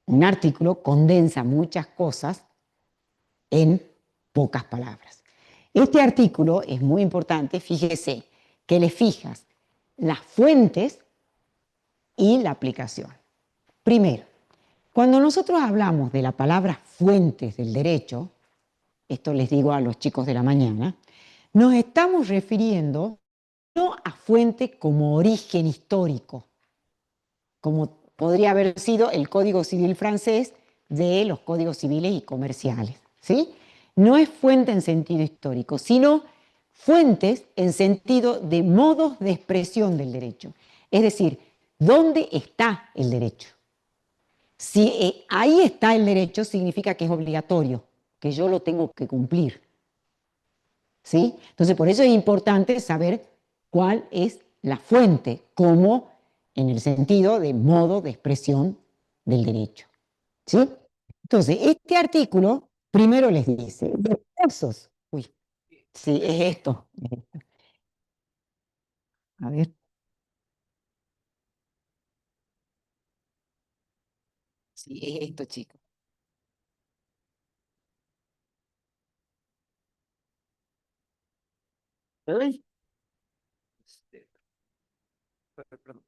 un artículo condensa muchas cosas en pocas palabras. Este artículo es muy importante, fíjese, que le fijas las fuentes y la aplicación. Primero, cuando nosotros hablamos de la palabra fuentes del derecho, esto les digo a los chicos de la mañana, nos estamos refiriendo no a fuente como origen histórico, como podría haber sido el Código Civil francés de los códigos civiles y comerciales, ¿sí? No es fuente en sentido histórico, sino fuentes en sentido de modos de expresión del derecho. Es decir, ¿dónde está el derecho? Si ahí está el derecho, significa que es obligatorio, que yo lo tengo que cumplir, ¿sí? Entonces, por eso es importante saber cuál es la fuente, como en el sentido de modo de expresión del derecho, ¿sí? Entonces, este artículo primero les dice, recursos, uy, sí, es esto, a ver, sí, es esto, chicos. Ay, Perdón.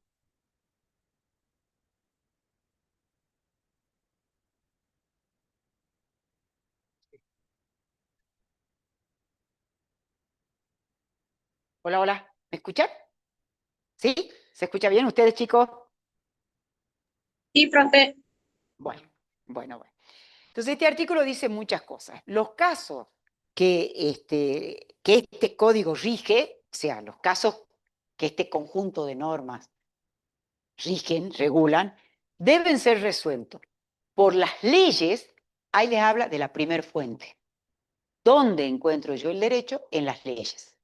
Hola, hola. ¿Me escuchan? ¿Sí? ¿Se escucha bien ustedes, chicos? Sí, profe. Bueno, bueno. Entonces, este artículo dice muchas cosas. Los casos que este código rige, o sea, los casos que este conjunto de normas rigen, regulan, deben ser resueltos por las leyes. Ahí les habla de la primer fuente. ¿Dónde encuentro yo el derecho? En las leyes.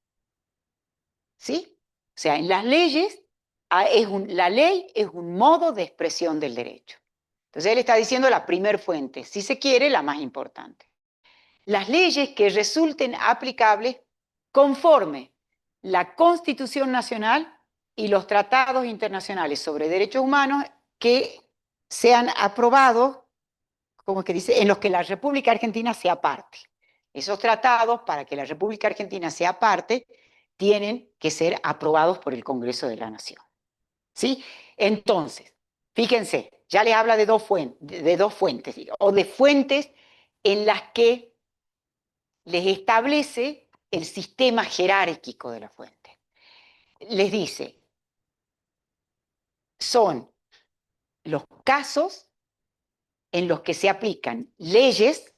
¿Sí? O sea, en las leyes, la ley es un modo de expresión del derecho. Entonces él está diciendo la primer fuente, si se quiere, la más importante. Las leyes que resulten aplicables conforme la Constitución Nacional y los tratados internacionales sobre derechos humanos que sean aprobados, como que dice, en los que la República Argentina sea parte. Esos tratados, para que la República Argentina sea parte, tienen que ser aprobados por el Congreso de la Nación. ¿Sí? Entonces, fíjense, ya les habla de dos fuentes, o de fuentes en las que les establece el sistema jerárquico de la fuente. Les dice, son los casos en los que se aplican leyes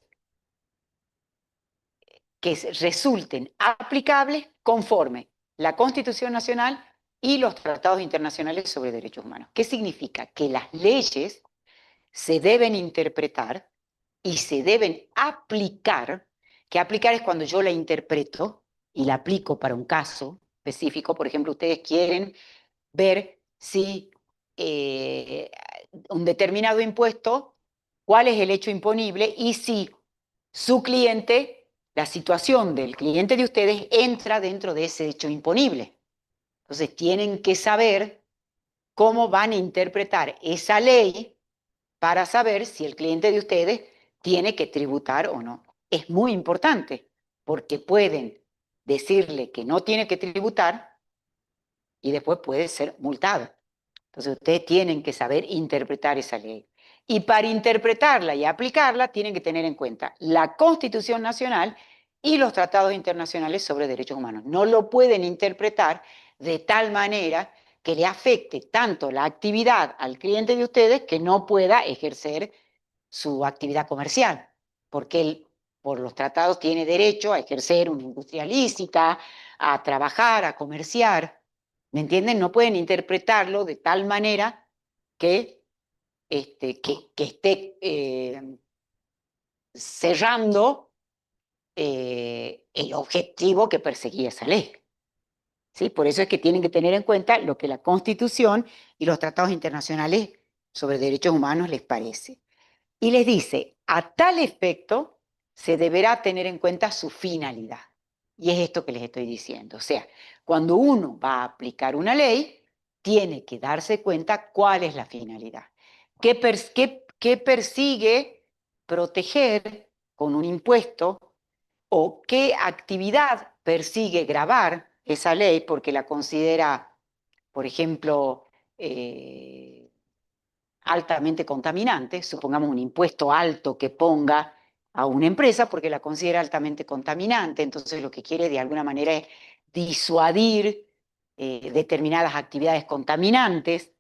que resulten aplicables conforme la Constitución Nacional y los tratados internacionales sobre derechos humanos. ¿Qué significa? Que las leyes se deben interpretar y se deben aplicar, que aplicar es cuando yo la interpreto y la aplico para un caso específico. Por ejemplo, ustedes quieren ver si un determinado impuesto, cuál es el hecho imponible y si su cliente, la situación del cliente de ustedes entra dentro de ese hecho imponible. Entonces tienen que saber cómo van a interpretar esa ley para saber si el cliente de ustedes tiene que tributar o no. Es muy importante porque pueden decirle que no tiene que tributar y después puede ser multado. Entonces ustedes tienen que saber interpretar esa ley. Y para interpretarla y aplicarla tienen que tener en cuenta la Constitución Nacional y los tratados internacionales sobre derechos humanos. No lo pueden interpretar de tal manera que le afecte tanto la actividad al cliente de ustedes que no pueda ejercer su actividad comercial, porque él por los tratados tiene derecho a ejercer una industria lícita, a trabajar, a comerciar. ¿Me entienden? No pueden interpretarlo de tal manera que, que esté cerrando el objetivo que perseguía esa ley. ¿Sí? Por eso es que tienen que tener en cuenta lo que la Constitución y los tratados internacionales sobre derechos humanos les parece. Y les dice, a tal efecto se deberá tener en cuenta su finalidad. Y es esto que les estoy diciendo. O sea, cuando uno va a aplicar una ley, tiene que darse cuenta cuál es la finalidad. ¿Qué persigue proteger con un impuesto o qué actividad persigue gravar esa ley porque la considera, por ejemplo, altamente contaminante, supongamos un impuesto alto que ponga a una empresa porque la considera altamente contaminante, entonces lo que quiere de alguna manera es disuadir determinadas actividades contaminantes,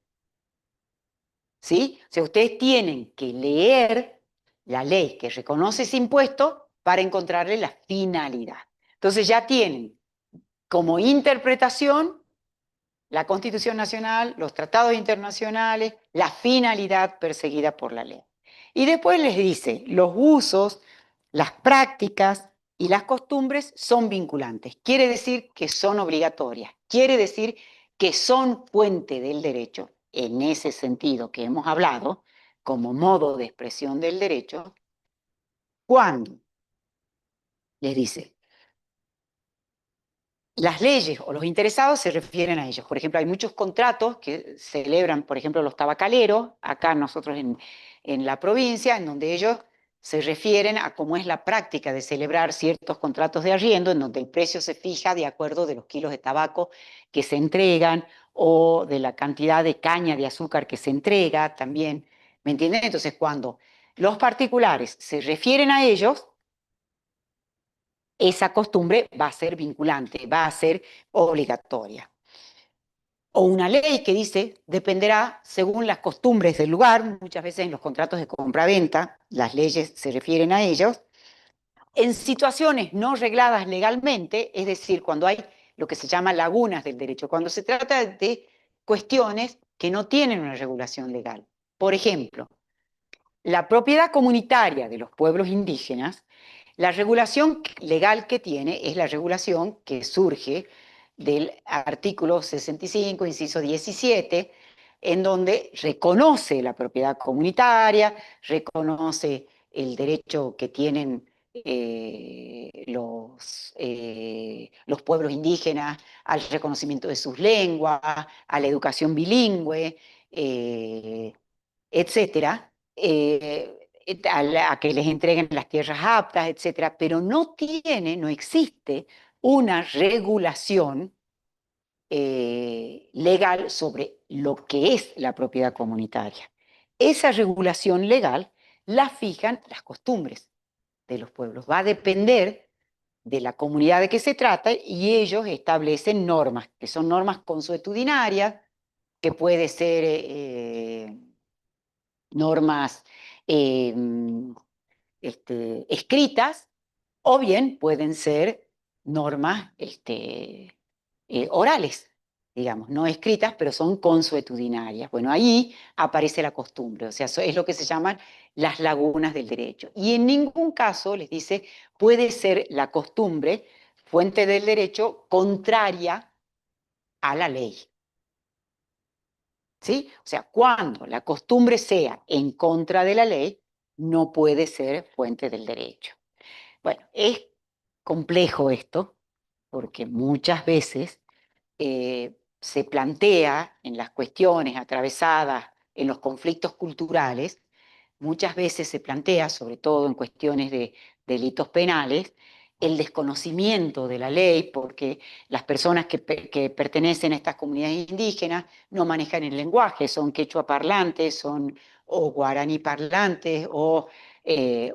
¿sí? O sea, ustedes tienen que leer la ley que reconoce ese impuesto para encontrarle la finalidad. Entonces ya tienen como interpretación la Constitución Nacional, los tratados internacionales, la finalidad perseguida por la ley. Y después les dice, los usos, las prácticas y las costumbres son vinculantes. Quiere decir que son obligatorias. Quiere decir que son fuente del derecho, en ese sentido que hemos hablado, como modo de expresión del derecho, cuando les dice, las leyes o los interesados se refieren a ellos. Por ejemplo, hay muchos contratos que celebran, por ejemplo, los tabacaleros, acá nosotros en la provincia, en donde ellos se refieren a cómo es la práctica de celebrar ciertos contratos de arriendo, en donde el precio se fija de acuerdo de los kilos de tabaco que se entregan, o de la cantidad de caña de azúcar que se entrega también, ¿me entienden? Entonces, cuando los particulares se refieren a ellos, esa costumbre va a ser vinculante, va a ser obligatoria. O una ley que dice, dependerá según las costumbres del lugar, muchas veces en los contratos de compra-venta, las leyes se refieren a ellos, en situaciones no regladas legalmente, es decir, cuando hay lo que se llama lagunas del derecho, cuando se trata de cuestiones que no tienen una regulación legal. Por ejemplo, la propiedad comunitaria de los pueblos indígenas, la regulación legal que tiene es la regulación que surge del artículo 65, inciso 17, en donde reconoce la propiedad comunitaria, reconoce el derecho que tienen los pueblos indígenas al reconocimiento de sus lenguas, a la educación bilingüe, etcétera, a que les entreguen las tierras aptas, etcétera, pero no existe una regulación legal sobre lo que es la propiedad comunitaria. Esa regulación legal la fijan las costumbres de los pueblos. Va a depender de la comunidad de que se trata y ellos establecen normas, que son normas consuetudinarias, que puede ser normas eh, escritas o bien pueden ser normas orales, digamos, no escritas, pero son consuetudinarias. Bueno, ahí aparece la costumbre, o sea, eso es lo que se llaman las lagunas del derecho. Y en ningún caso, les dice, puede ser la costumbre fuente del derecho contraria a la ley. ¿Sí? O sea, cuando la costumbre sea en contra de la ley, no puede ser fuente del derecho. Bueno, es complejo esto, porque muchas veces se plantea en las cuestiones atravesadas en los conflictos culturales, muchas veces se plantea, sobre todo en cuestiones de delitos penales, el desconocimiento de la ley, porque las personas que pertenecen a estas comunidades indígenas no manejan el lenguaje, son quechua parlantes, son o guaraní parlantes, o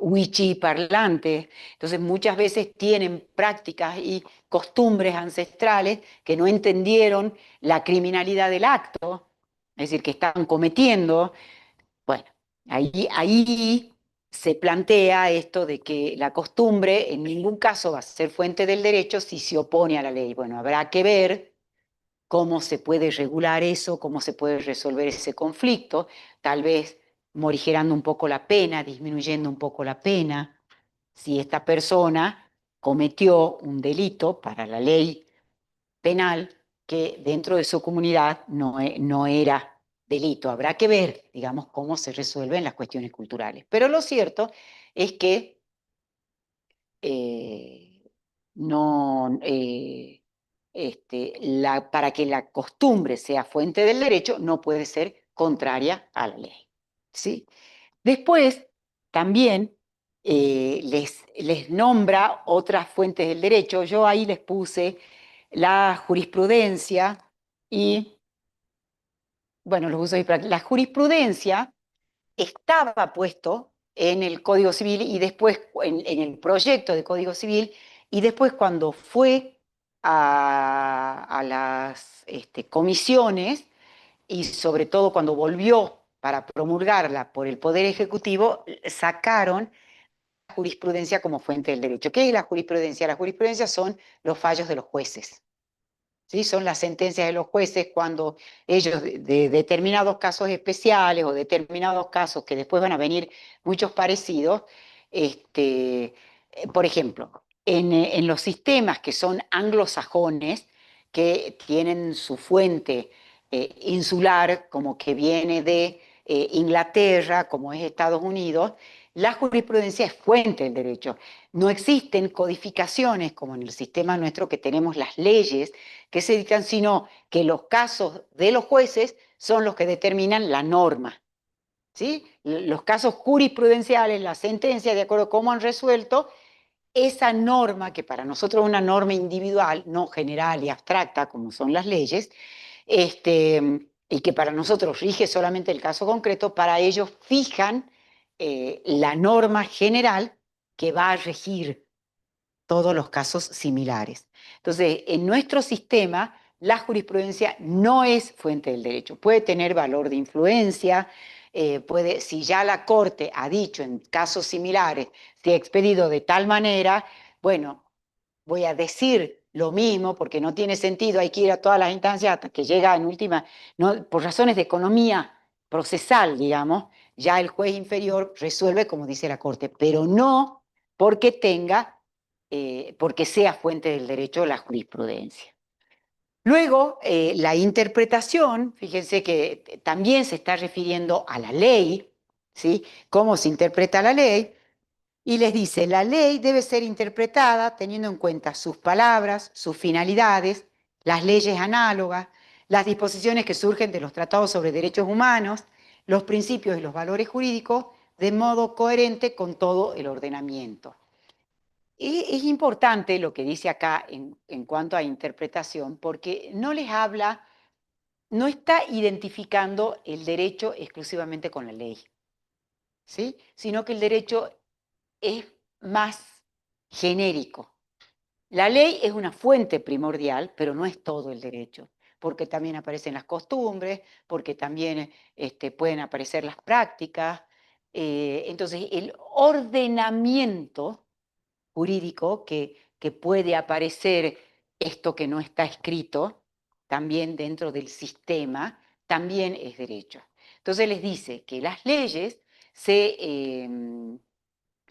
huichí parlantes. Entonces muchas veces tienen prácticas y costumbres ancestrales que no entendieron la criminalidad del acto, es decir, que están cometiendo. Bueno, ahí se plantea esto de que la costumbre en ningún caso va a ser fuente del derecho si se opone a la ley. Bueno, habrá que ver cómo se puede regular eso, cómo se puede resolver ese conflicto, tal vez morigerando un poco la pena, disminuyendo un poco la pena, si esta persona cometió un delito para la ley penal que dentro de su comunidad no era delito. Habrá que ver, digamos, cómo se resuelven las cuestiones culturales. Pero lo cierto es que eh, no, para que la costumbre sea fuente del derecho, no puede ser contraria a la ley. ¿Sí? Después, también les nombra otras fuentes del derecho. Yo ahí les puse la jurisprudencia y, bueno, los usos y prácticas. La jurisprudencia estaba puesto en el Código Civil y después en el proyecto de Código Civil y después cuando fue a las comisiones y sobre todo cuando volvió para promulgarla por el Poder Ejecutivo, sacaron la jurisprudencia como fuente del derecho. ¿Qué es la jurisprudencia? La jurisprudencia son los fallos de los jueces. ¿Sí? Son las sentencias de los jueces cuando ellos de determinados casos especiales o determinados casos que después van a venir muchos parecidos, por ejemplo, en los sistemas que son anglosajones, que tienen su fuente insular, como que viene de Inglaterra, como es Estados Unidos, la jurisprudencia es fuente del derecho. No existen codificaciones como en el sistema nuestro que tenemos las leyes que se dictan, sino que los casos de los jueces son los que determinan la norma. ¿Sí? Los casos jurisprudenciales, las sentencias, de acuerdo a cómo han resuelto, esa norma, que para nosotros es una norma individual, no general y abstracta, como son las leyes, y que para nosotros rige solamente el caso concreto, para ellos fijan la norma general que va a regir todos los casos similares. Entonces, en nuestro sistema, la jurisprudencia no es fuente del derecho. Puede tener valor de influencia, si ya la Corte ha dicho en casos similares, se ha expedido de tal manera, bueno, voy a decir lo mismo porque no tiene sentido, hay que ir a todas las instancias hasta que llega en última, no, por razones de economía procesal, digamos, ya el juez inferior resuelve como dice la Corte, pero no porque porque sea fuente del derecho la jurisprudencia. Luego, la interpretación, fíjense que también se está refiriendo a la ley, ¿sí? ¿Cómo se interpreta la ley? Y les dice, la ley debe ser interpretada teniendo en cuenta sus palabras, sus finalidades, las leyes análogas, las disposiciones que surgen de los tratados sobre derechos humanos, los principios y los valores jurídicos, de modo coherente con todo el ordenamiento. Es importante lo que dice acá en cuanto a interpretación, porque no les habla, no está identificando el derecho exclusivamente con la ley, ¿sí? Sino que el derecho es más genérico. La ley es una fuente primordial, pero no es todo el derecho, porque también aparecen las costumbres, porque también pueden aparecer las prácticas. Entonces, el ordenamiento jurídico que puede aparecer esto que no está escrito, también dentro del sistema, también es derecho. Entonces les dice que las leyes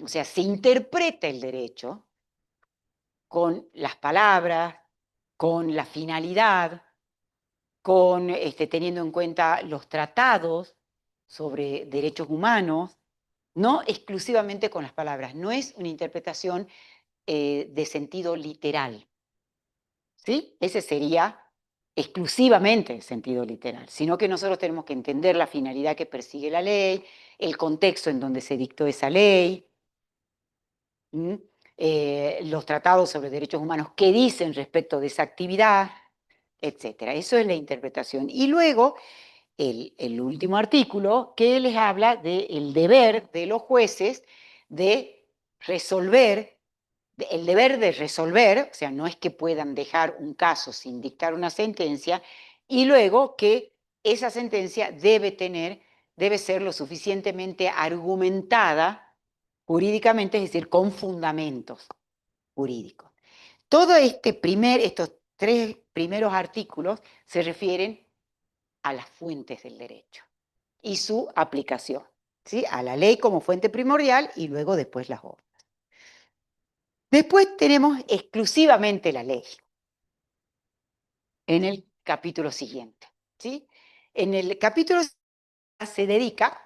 o sea, se interpreta el derecho con las palabras, con la finalidad, teniendo en cuenta los tratados sobre derechos humanos, no exclusivamente con las palabras, no es una interpretación de sentido literal, ¿sí? Ese sería exclusivamente el sentido literal, sino que nosotros tenemos que entender la finalidad que persigue la ley, el contexto en donde se dictó esa ley, los tratados sobre derechos humanos, qué dicen respecto de esa actividad, etcétera. Eso es la interpretación. Y luego, el último artículo que les habla del deber de los jueces de resolver, el deber de resolver, o sea, no es que puedan dejar un caso sin dictar una sentencia, y luego que esa sentencia debe ser lo suficientemente argumentada jurídicamente, es decir, con fundamentos jurídicos. Todo estos tres primeros artículos se refieren a las fuentes del derecho y su aplicación, ¿sí? A la ley como fuente primordial y luego después las otras. Después tenemos exclusivamente la ley en el capítulo siguiente, ¿sí? En el capítulo se dedica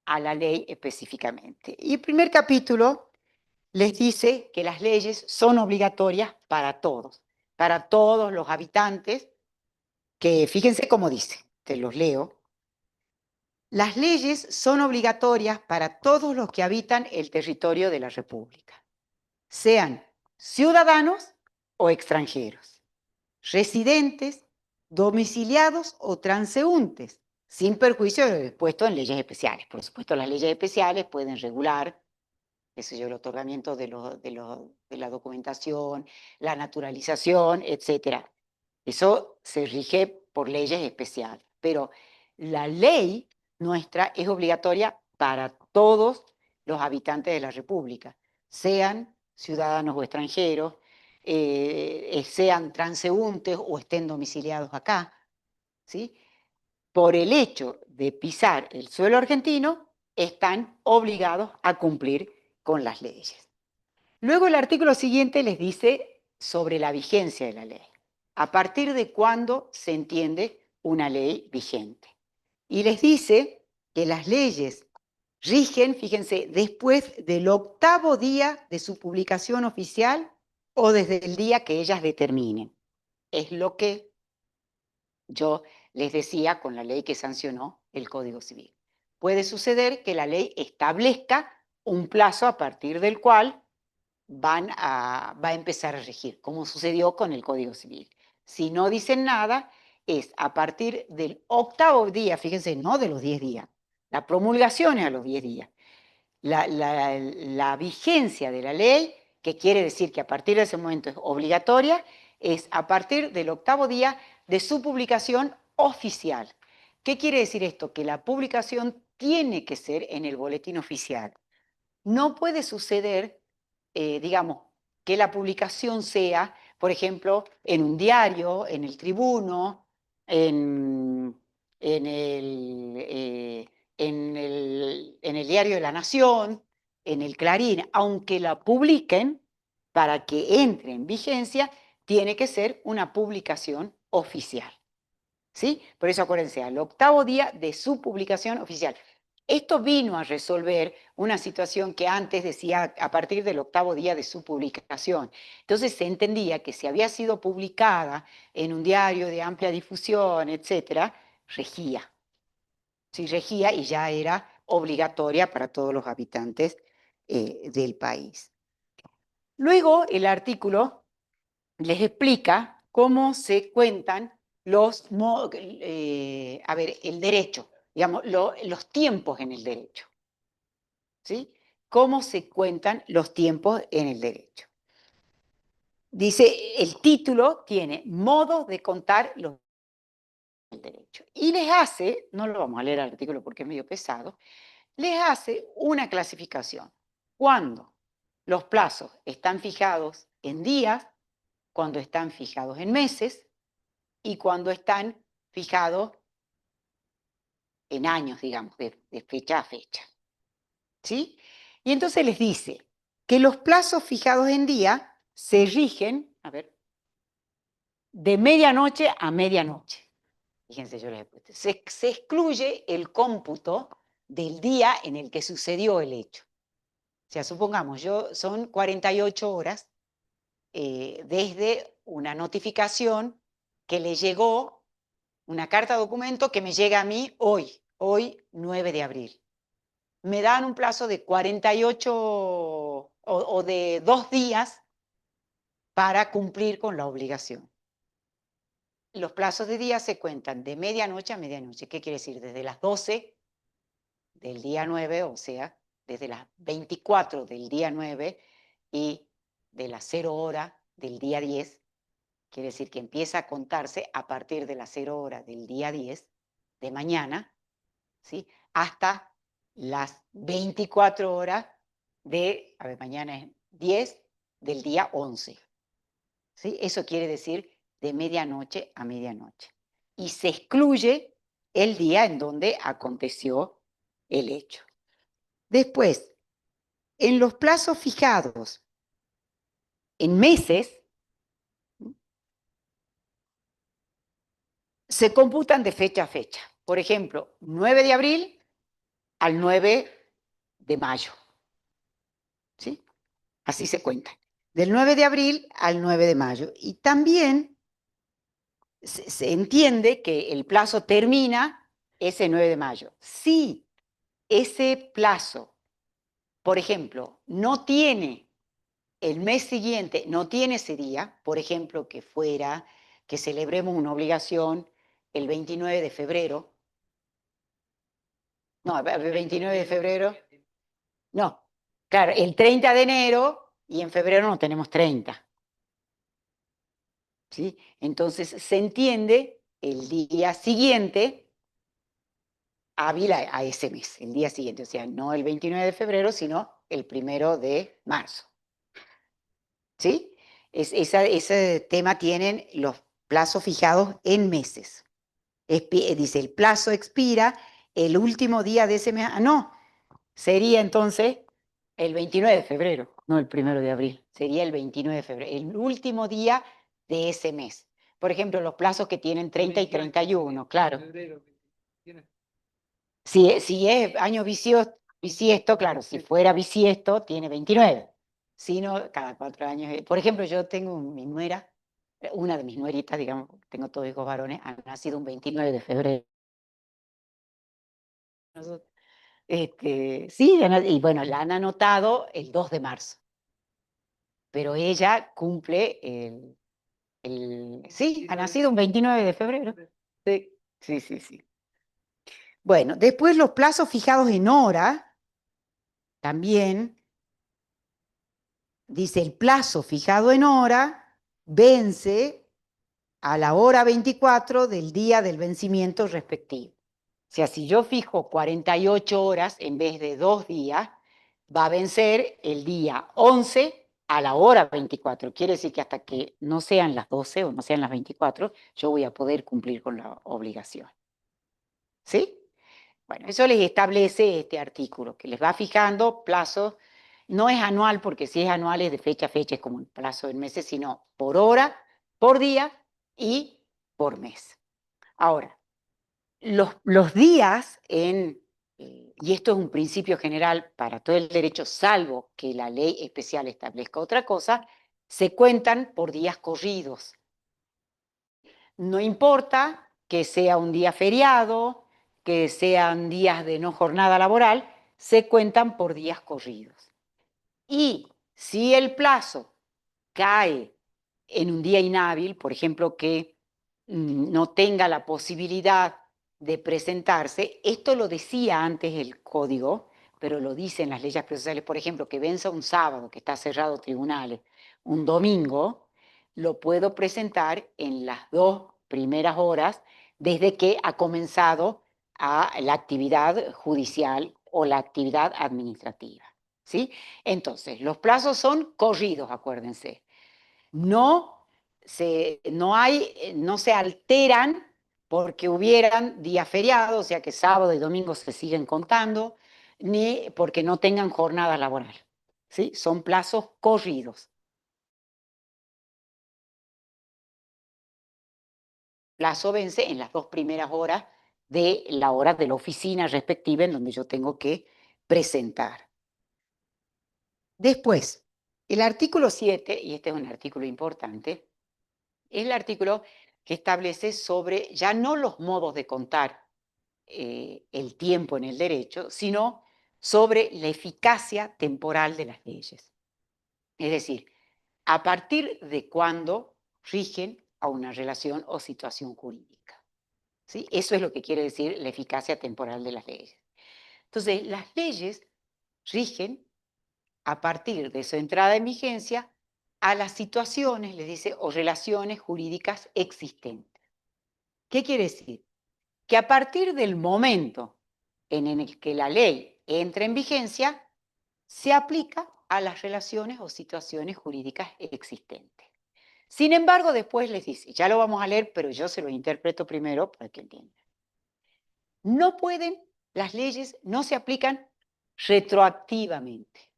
a la ley específicamente. Y el primer capítulo les dice que las leyes son obligatorias para todos los habitantes, que fíjense cómo dice, te los leo. Las leyes son obligatorias para todos los que habitan el territorio de la República, sean ciudadanos o extranjeros, residentes, domiciliados o transeúntes, sin perjuicio de lo dispuesto en leyes especiales. Por supuesto, las leyes especiales pueden regular, qué sé yo, el otorgamiento de la documentación, la naturalización, etcétera. Eso se rige por leyes especiales, pero la ley nuestra es obligatoria para todos los habitantes de la República, sean ciudadanos o extranjeros, sean transeúntes o estén domiciliados acá, ¿sí? Por el hecho de pisar el suelo argentino, están obligados a cumplir con las leyes. Luego el artículo siguiente les dice sobre la vigencia de la ley. A partir de cuándo se entiende una ley vigente. Y les dice que las leyes rigen, fíjense, después del 8º día de su publicación oficial o desde el día que ellas determinen. Es lo que yo les decía con la ley que sancionó el Código Civil. Puede suceder que la ley establezca un plazo a partir del cual va a empezar a regir, como sucedió con el Código Civil. Si no dicen nada, es a partir del 8º día, fíjense, no de los 10 días. La promulgación es a los 10 días. La vigencia de la ley, que quiere decir que a partir de ese momento es obligatoria, es a partir del 8º día de su publicación oficial. ¿Qué quiere decir esto? Que la publicación tiene que ser en el boletín oficial. No puede suceder, digamos, que la publicación sea, por ejemplo, en un diario, en el Tribuno, en el Diario de la Nación, en el Clarín, aunque la publiquen, para que entre en vigencia, tiene que ser una publicación oficial. ¿Sí? Por eso acuérdense, al 8º día de su publicación oficial. Esto vino a resolver una situación que antes decía a partir del 8º día de su publicación. Entonces se entendía que si había sido publicada en un diario de amplia difusión, etcétera, regía. Sí, regía y ya era obligatoria para todos los habitantes del país. Luego el artículo les explica cómo se cuentan el derecho, digamos, los tiempos en el derecho. ¿Sí? ¿Cómo se cuentan los tiempos en el derecho? Dice, el título tiene modo de contar los del derecho. Y les hace, no lo vamos a leer el artículo porque es medio pesado, les hace una clasificación. Cuando los plazos están fijados en días, cuando están fijados en meses, y cuando están fijados en años, digamos, de fecha a fecha. ¿Sí? Y entonces les dice que los plazos fijados en día se rigen, a ver, de medianoche a medianoche. Fíjense, yo les he puesto. Se excluye el cómputo del día en el que sucedió el hecho. O sea, supongamos, son 48 horas desde una notificación que le llegó, una carta documento que me llega a mí hoy 9 de abril. Me dan un plazo de 48 o de 2 días para cumplir con la obligación. Los plazos de día se cuentan de medianoche a medianoche. ¿Qué quiere decir? Desde las 12 del día 9, o sea, desde las 24 del día 9 y de las 0 hora del día 10, quiere decir que empieza a contarse a partir de las 0 hora del día 10 de mañana, ¿sí? Hasta las 24 horas mañana es 10 del día 11. ¿Sí? Eso quiere decir de medianoche a medianoche. Y se excluye el día en donde aconteció el hecho. Después, en los plazos fijados en meses, se computan de fecha a fecha. Por ejemplo, 9 de abril al 9 de mayo. ¿Sí? Así se cuenta. Del 9 de abril al 9 de mayo. Y también se entiende que el plazo termina ese 9 de mayo. Si ese plazo, por ejemplo, no tiene el mes siguiente, no tiene ese día, por ejemplo, que celebremos una obligación el 29 de febrero. No, el 29 de febrero. No, claro, el 30 de enero y en febrero no tenemos 30. ¿Sí? Entonces se entiende el día siguiente hábil a ese mes, el día siguiente, o sea, no el 29 de febrero, sino el 1 de marzo. ¿Sí? Ese tema tienen los plazos fijados en meses. Dice, el plazo expira el último día de ese mes. No, sería entonces el 29 de febrero, no el 1 de abril. Sería el 29 de febrero, el último día de ese mes. Por ejemplo, los plazos que tienen 30 y 31, claro. Si es año bisiesto, claro, si fuera bisiesto, tiene 29. Si no, cada 4 años. Por ejemplo, yo tengo mi nuera, una de mis nueritas, digamos, tengo todos hijos varones, han nacido un 29 de febrero. Sí, y bueno, la han anotado el 2 de marzo. Pero ella cumple sí, ha nacido un 29 de febrero. Sí, sí, sí, sí. Bueno, después los plazos fijados en hora, también dice el plazo fijado en hora vence a la hora 24 del día del vencimiento respectivo. O sea, si yo fijo 48 horas en vez de 2 días, va a vencer el día 11 a la hora 24. Quiere decir que hasta que no sean las 12 o no sean las 24, yo voy a poder cumplir con la obligación. ¿Sí? Bueno, eso les establece este artículo, que les va fijando plazos. No es anual, porque si es anual es de fecha a fecha, es como el plazo del mes, sino por hora, por día y por mes. Ahora, los días y esto es un principio general para todo el derecho, salvo que la ley especial establezca otra cosa, se cuentan por días corridos. No importa que sea un día feriado, que sean días de no jornada laboral, se cuentan por días corridos. Y si el plazo cae en un día inhábil, por ejemplo, que no tenga la posibilidad de presentarse, esto lo decía antes el código, pero lo dicen las leyes procesales, por ejemplo, que venza un sábado, que está cerrado tribunales, un domingo, lo puedo presentar en las 2 primeras horas desde que ha comenzado la actividad judicial o la actividad administrativa. ¿Sí? Entonces, los plazos son corridos, acuérdense. No se alteran porque hubieran días feriados, o sea que sábado y domingo se siguen contando, ni porque no tengan jornada laboral. ¿Sí? Son plazos corridos. Plazo vence en las 2 primeras horas de la hora de la oficina respectiva en donde yo tengo que presentar. Después, el artículo 7, y este es un artículo importante, es el artículo que establece sobre ya no los modos de contar el tiempo en el derecho, sino sobre la eficacia temporal de las leyes. Es decir, a partir de cuándo rigen a una relación o situación jurídica. ¿Sí? Eso es lo que quiere decir la eficacia temporal de las leyes. Entonces, las leyes rigen a partir de su entrada en vigencia a las situaciones, les dice, o relaciones jurídicas existentes. ¿Qué quiere decir? Que a partir del momento en el que la ley entra en vigencia, se aplica a las relaciones o situaciones jurídicas existentes. Sin embargo, después les dice, ya lo vamos a leer, pero yo se lo interpreto primero para que entiendan. No pueden, las leyes no se aplican retroactivamente.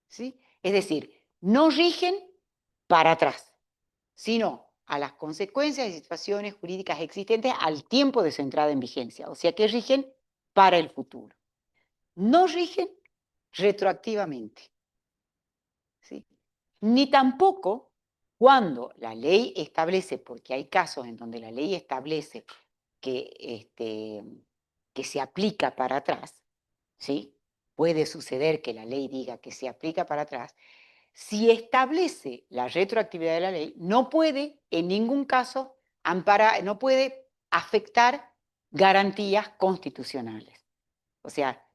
¿Sí? Es decir, no rigen para atrás, sino a las consecuencias de situaciones jurídicas existentes al tiempo de su entrada en vigencia. O sea que rigen para el futuro. No rigen retroactivamente. ¿Sí? Ni tampoco cuando la ley establece, porque hay casos en donde la ley establece que se aplica para atrás, ¿sí? Puede suceder que la ley diga que se aplica para atrás. Si establece la retroactividad de la ley, no puede en ningún caso no puede afectar garantías constitucionales. O sea,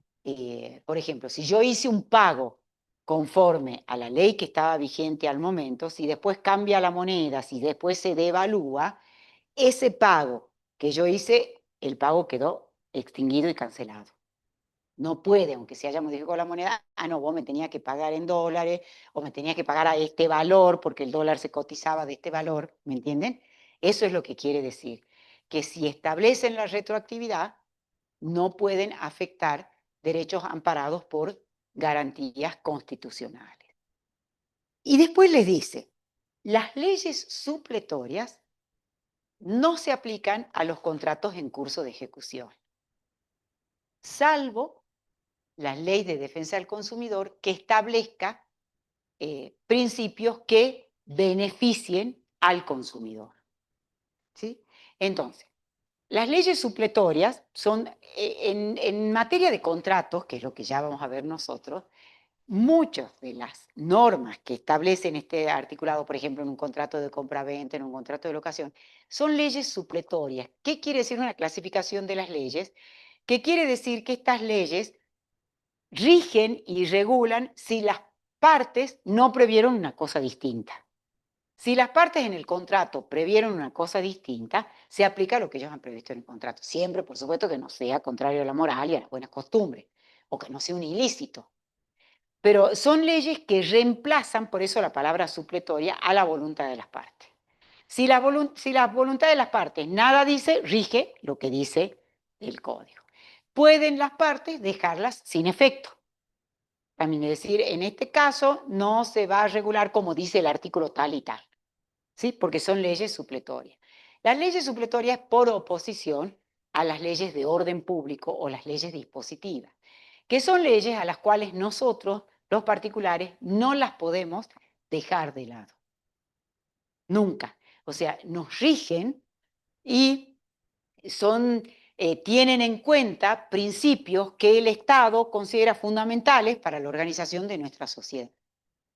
por ejemplo, si yo hice un pago conforme a la ley que estaba vigente al momento, si después cambia la moneda, si después se devalúa, ese pago que yo hice, el pago quedó extinguido y cancelado. No puede, aunque se haya modificado la moneda, no, vos me tenías que pagar en dólares o me tenías que pagar a este valor porque el dólar se cotizaba de este valor, ¿me entienden? Eso es lo que quiere decir, que si establecen la retroactividad, no pueden afectar derechos amparados por garantías constitucionales. Y después les dice, las leyes supletorias no se aplican a los contratos en curso de ejecución, salvo la ley de defensa del consumidor que establezca principios que beneficien al consumidor. ¿Sí? Entonces, las leyes supletorias son, en materia de contratos, que es lo que ya vamos a ver nosotros, muchas de las normas que establecen este articulado, por ejemplo, en un contrato de compra-venta, en un contrato de locación, son leyes supletorias. ¿Qué quiere decir una clasificación de las leyes? Que quiere decir que estas leyes rigen y regulan si las partes no previeron una cosa distinta. Si las partes en el contrato previeron una cosa distinta, se aplica lo que ellos han previsto en el contrato. Siempre, por supuesto, que no sea contrario a la moral y a las buenas costumbres, o que no sea un ilícito. Pero son leyes que reemplazan, por eso la palabra supletoria, a la voluntad de las partes. Si la voluntad de las partes nada dice, rige lo que dice el código. Pueden las partes dejarlas sin efecto. También es decir, en este caso no se va a regular como dice el artículo tal y tal, ¿sí? Porque son leyes supletorias. Las leyes supletorias por oposición a las leyes de orden público o las leyes dispositivas, que son leyes a las cuales nosotros, los particulares, no las podemos dejar de lado. Nunca. O sea, nos rigen y tienen en cuenta principios que el Estado considera fundamentales para la organización de nuestra sociedad.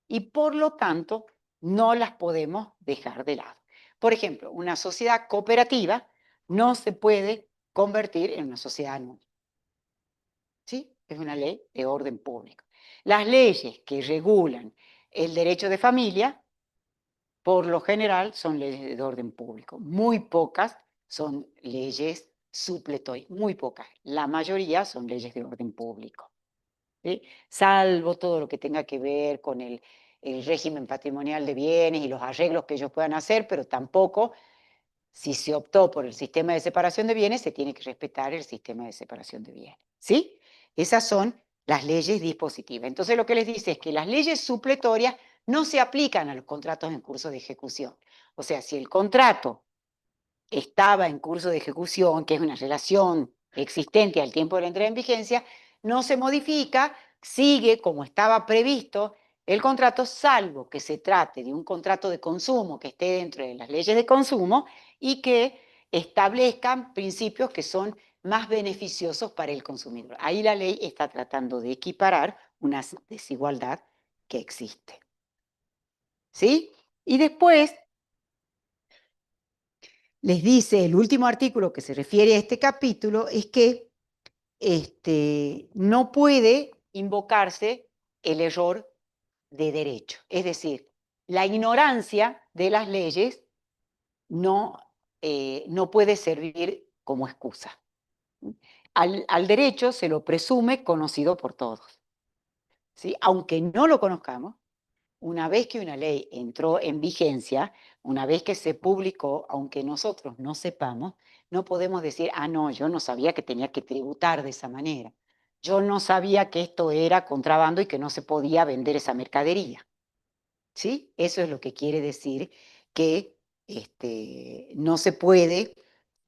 Y por lo tanto, no las podemos dejar de lado. Por ejemplo, una sociedad cooperativa no se puede convertir en una sociedad anónima. ¿Sí? Es una ley de orden público. Las leyes que regulan el derecho de familia, por lo general, son leyes de orden público. Muy pocas son leyes supletorias, muy pocas. La mayoría son leyes de orden público. ¿Sí? Salvo todo lo que tenga que ver con el régimen patrimonial de bienes y los arreglos que ellos puedan hacer, pero tampoco, si se optó por el sistema de separación de bienes, se tiene que respetar el sistema de separación de bienes. ¿Sí? Esas son las leyes dispositivas. Entonces lo que les dice es que las leyes supletorias no se aplican a los contratos en curso de ejecución. O sea, si el contrato estaba en curso de ejecución, que es una relación existente al tiempo de la entrada en vigencia, no se modifica, sigue como estaba previsto el contrato, salvo que se trate de un contrato de consumo que esté dentro de las leyes de consumo y que establezcan principios que son más beneficiosos para el consumidor. Ahí la ley está tratando de equiparar una desigualdad que existe. ¿Sí? Y después les dice el último artículo que se refiere a este capítulo es que no puede invocarse el error de derecho. Es decir, la ignorancia de las leyes no, no puede servir como excusa. Al derecho se lo presume conocido por todos. ¿Sí? Aunque no lo conozcamos, una vez que una ley entró en vigencia, una vez que se publicó, aunque nosotros no sepamos, no podemos decir, ah, no, yo no sabía que tenía que tributar de esa manera. Yo no sabía que esto era contrabando y que no se podía vender esa mercadería. ¿Sí? Eso es lo que quiere decir que no se puede,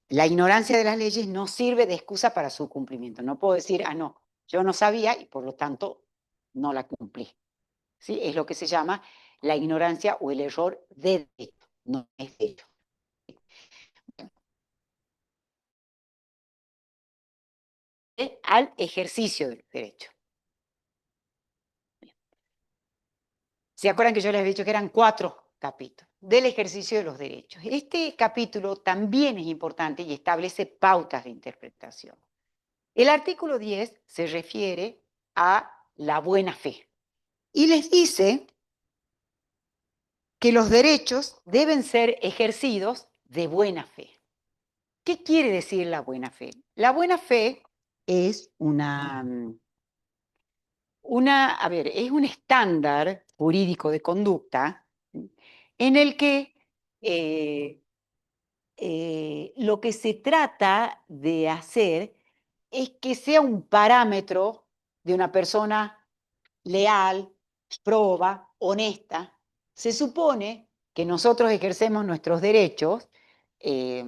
la ignorancia de las leyes no sirve de excusa para su cumplimiento. No puedo decir, ah, no, yo no sabía y por lo tanto no la cumplí. ¿Sí? Es lo que se llama la ignorancia o el error de derecho, no es derecho. Al ejercicio del derecho. ¿Se acuerdan que yo les había dicho que eran 4 capítulos del ejercicio de los derechos? Este capítulo también es importante y establece pautas de interpretación. El artículo 10 se refiere a la buena fe y les dice que los derechos deben ser ejercidos de buena fe. ¿Qué quiere decir la buena fe? La buena fe es es un estándar jurídico de conducta en el que lo que se trata de hacer es que sea un parámetro de una persona leal, proba, honesta. Se supone que nosotros ejercemos nuestros derechos eh,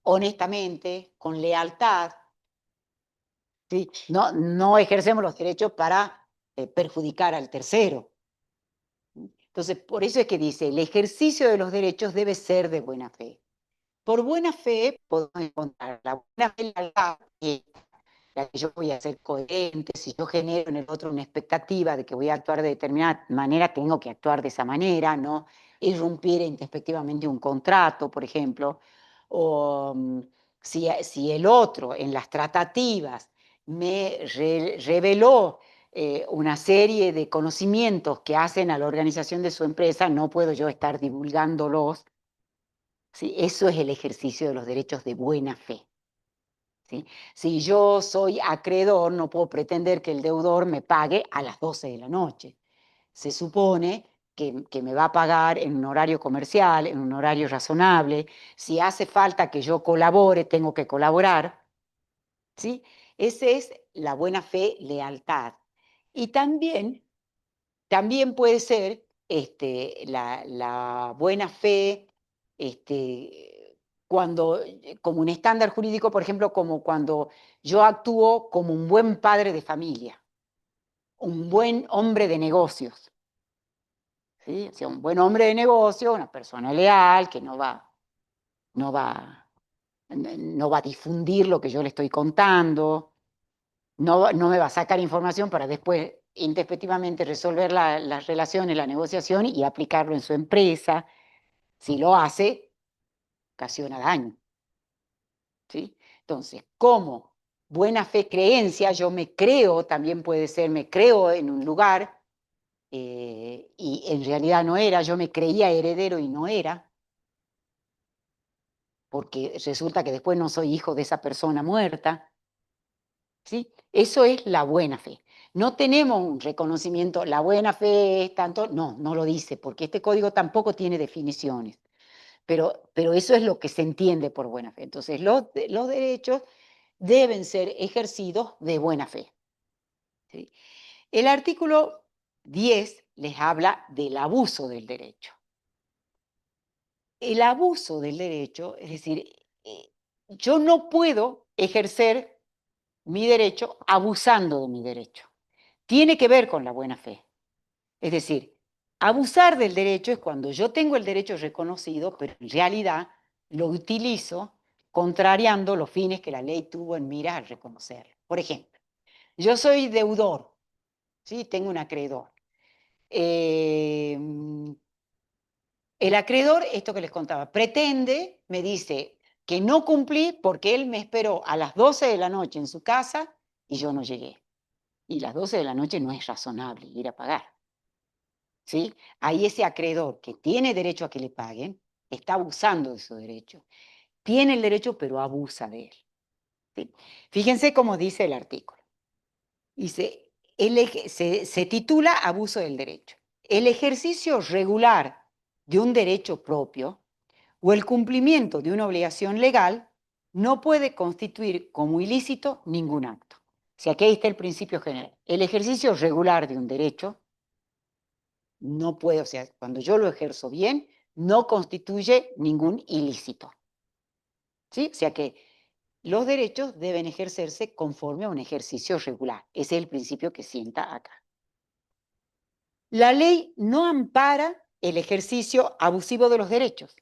honestamente, con lealtad. ¿Sí? No, no ejercemos los derechos para perjudicar al tercero. Entonces, por eso es que dice, el ejercicio de los derechos debe ser de buena fe. Por buena fe podemos encontrar la buena fe lealtad, la que yo voy a ser coherente, si yo genero en el otro una expectativa de que voy a actuar de determinada manera, tengo que actuar de esa manera, no irrumpir introspectivamente un contrato, por ejemplo, o si el otro en las tratativas me reveló una serie de conocimientos que hacen a la organización de su empresa, no puedo yo estar divulgándolos. ¿Sí? Eso es el ejercicio de los derechos de buena fe. ¿Sí? Si yo soy acreedor, no puedo pretender que el deudor me pague a las 12 de la noche. Se supone que me va a pagar en un horario comercial, en un horario razonable. Si hace falta que yo colabore, tengo que colaborar. ¿Sí? Esa es la buena fe, lealtad. Y también puede ser la buena fe, cuando, como un estándar jurídico, por ejemplo, como cuando yo actúo como un buen padre de familia, un buen hombre de negocios. ¿Sí? O sea, un buen hombre de negocio, una persona leal, que no va, no va a difundir lo que yo le estoy contando, no me va a sacar información para después introspectivamente resolver las relaciones, la negociación y aplicarlo en su empresa. Si lo hace, ocasiona daño. ¿Sí? Entonces, como buena fe creencia, yo me creo, también puede ser, me creo en un lugar y en realidad no era, yo me creía heredero y no era, porque resulta que después no soy hijo de esa persona muerta. ¿Sí? Eso es la buena fe. No tenemos un reconocimiento, la buena fe es tanto, no lo dice, porque este código tampoco tiene definiciones, pero eso es lo que se entiende por buena fe. Entonces, los derechos deben ser ejercidos de buena fe. ¿Sí? El artículo 10 les habla del abuso del derecho. El abuso del derecho, es decir, yo no puedo ejercer mi derecho abusando de mi derecho. Tiene que ver con la buena fe. Es decir, abusar del derecho es cuando yo tengo el derecho reconocido, pero en realidad lo utilizo contrariando los fines que la ley tuvo en mira al reconocerlo. Por ejemplo, yo soy deudor, ¿sí? Tengo un acreedor. Eh, el acreedor, esto que les contaba, pretende, me dice que no cumplí porque él me esperó a las 12 de la noche en su casa y yo no llegué. Y las 12 de la noche no es razonable ir a pagar. ¿Sí? Ahí ese acreedor que tiene derecho a que le paguen, está abusando de su derecho. Tiene el derecho, pero abusa de él. ¿Sí? Fíjense cómo dice el artículo. Dice, se titula abuso del derecho. El ejercicio regular de un derecho propio o el cumplimiento de una obligación legal no puede constituir como ilícito ningún acto. O sea, que ahí está el principio general. El ejercicio regular de un derecho no puede, o sea, cuando yo lo ejerzo bien, no constituye ningún ilícito. ¿Sí? O sea que los derechos deben ejercerse conforme a un ejercicio regular. Ese es el principio que sienta acá. La ley no ampara el ejercicio abusivo de los derechos.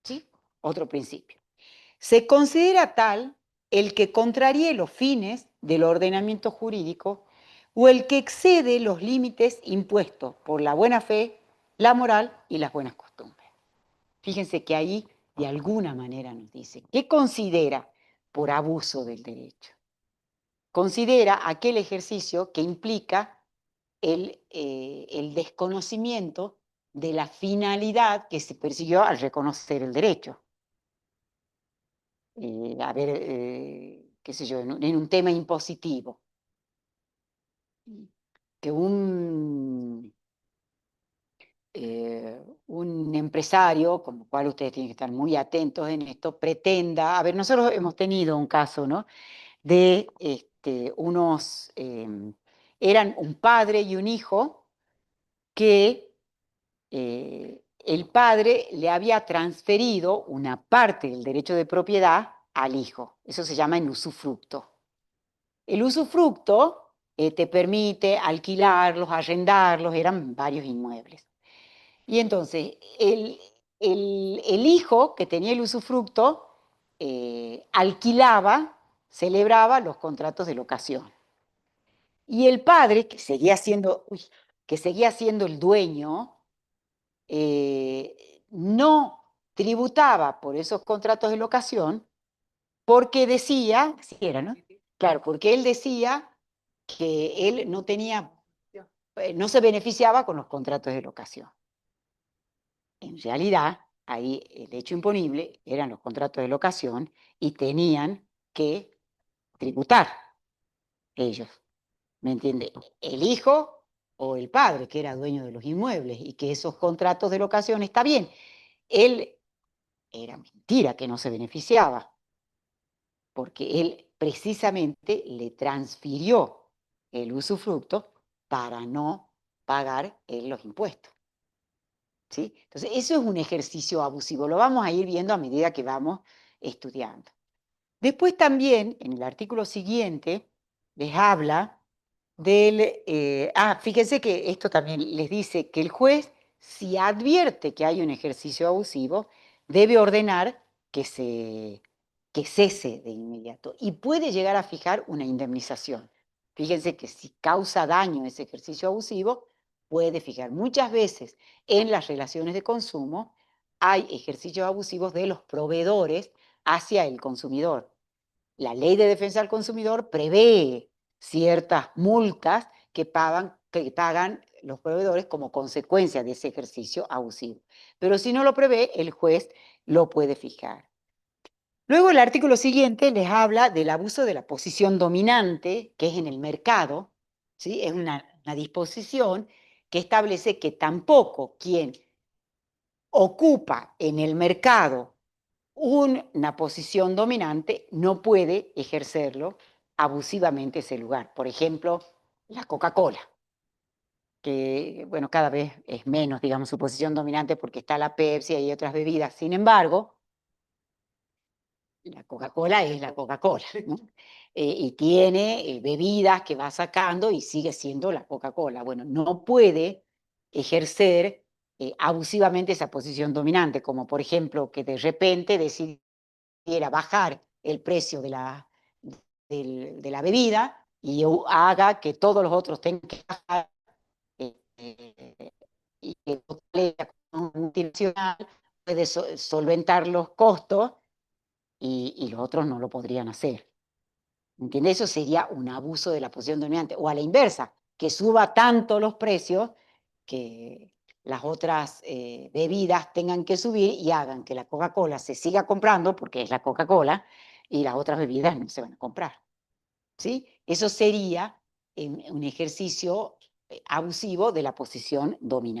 ¿Sí? Otro principio. Se considera tal el que contraríe los fines del ordenamiento jurídico o el que excede los límites impuestos por la buena fe, la moral y las buenas costumbres. Fíjense que ahí de alguna manera nos dice, ¿qué considera por abuso del derecho? Considera aquel ejercicio que implica el desconocimiento de la finalidad que se persiguió al reconocer el derecho. A ver, qué sé yo, en un tema impositivo, que un empresario, con lo cual ustedes tienen que estar muy atentos en esto, pretenda, a ver, nosotros hemos tenido un caso, ¿no? De unos, eran un padre y un hijo que el padre le había transferido una parte del derecho de propiedad al hijo. Eso se llama el usufructo. El usufructo te permite alquilarlos, arrendarlos, eran varios inmuebles. Y entonces, el hijo que tenía el usufructo alquilaba, celebraba los contratos de locación. Y el padre, que seguía siendo el dueño, no tributaba por esos contratos de locación porque decía, así era, ¿no? Claro, porque él decía que él no tenía, no se beneficiaba con los contratos de locación. En realidad, ahí el hecho imponible eran los contratos de locación y tenían que tributar ellos, ¿me entiende? El hijo o el padre, que era dueño de los inmuebles y que esos contratos de locación, está bien, él era mentira que no se beneficiaba, porque él precisamente le transfirió el usufructo para no pagar él los impuestos. ¿Sí? Entonces, eso es un ejercicio abusivo. Lo vamos a ir viendo a medida que vamos estudiando. Después también, en el artículo siguiente, les habla fíjense que esto también les dice que el juez, si advierte que hay un ejercicio abusivo, debe ordenar que cese de inmediato y puede llegar a fijar una indemnización. Fíjense que si causa daño ese ejercicio abusivo, puede fijar. Muchas veces en las relaciones de consumo hay ejercicios abusivos de los proveedores hacia el consumidor. La Ley de Defensa del Consumidor prevé ciertas multas que pagan los proveedores como consecuencia de ese ejercicio abusivo. Pero si no lo prevé, el juez lo puede fijar. Luego el artículo siguiente les habla del abuso de la posición dominante, que es en el mercado, ¿sí? Es una disposición que establece que tampoco quien ocupa en el mercado una posición dominante no puede ejercerlo abusivamente ese lugar. Por ejemplo, la Coca-Cola, que bueno, cada vez es menos, digamos, su posición dominante porque está la Pepsi y otras bebidas. Sin embargo, la Coca-Cola es la Coca-Cola, ¿no? Y tiene bebidas que va sacando y sigue siendo la Coca-Cola. Bueno, no puede ejercer abusivamente esa posición dominante, como por ejemplo que de repente decidiera bajar el precio de la bebida y haga que todos los otros tengan que bajar y que la multinacional puede solventar los costos y los otros no lo podrían hacer. ¿Entiendes? Eso sería un abuso de la posición dominante. O a la inversa, que suba tanto los precios que las otras bebidas tengan que subir y hagan que la Coca-Cola se siga comprando, porque es la Coca-Cola, y las otras bebidas no se van a comprar. ¿Sí? Eso sería un ejercicio abusivo de la posición dominante.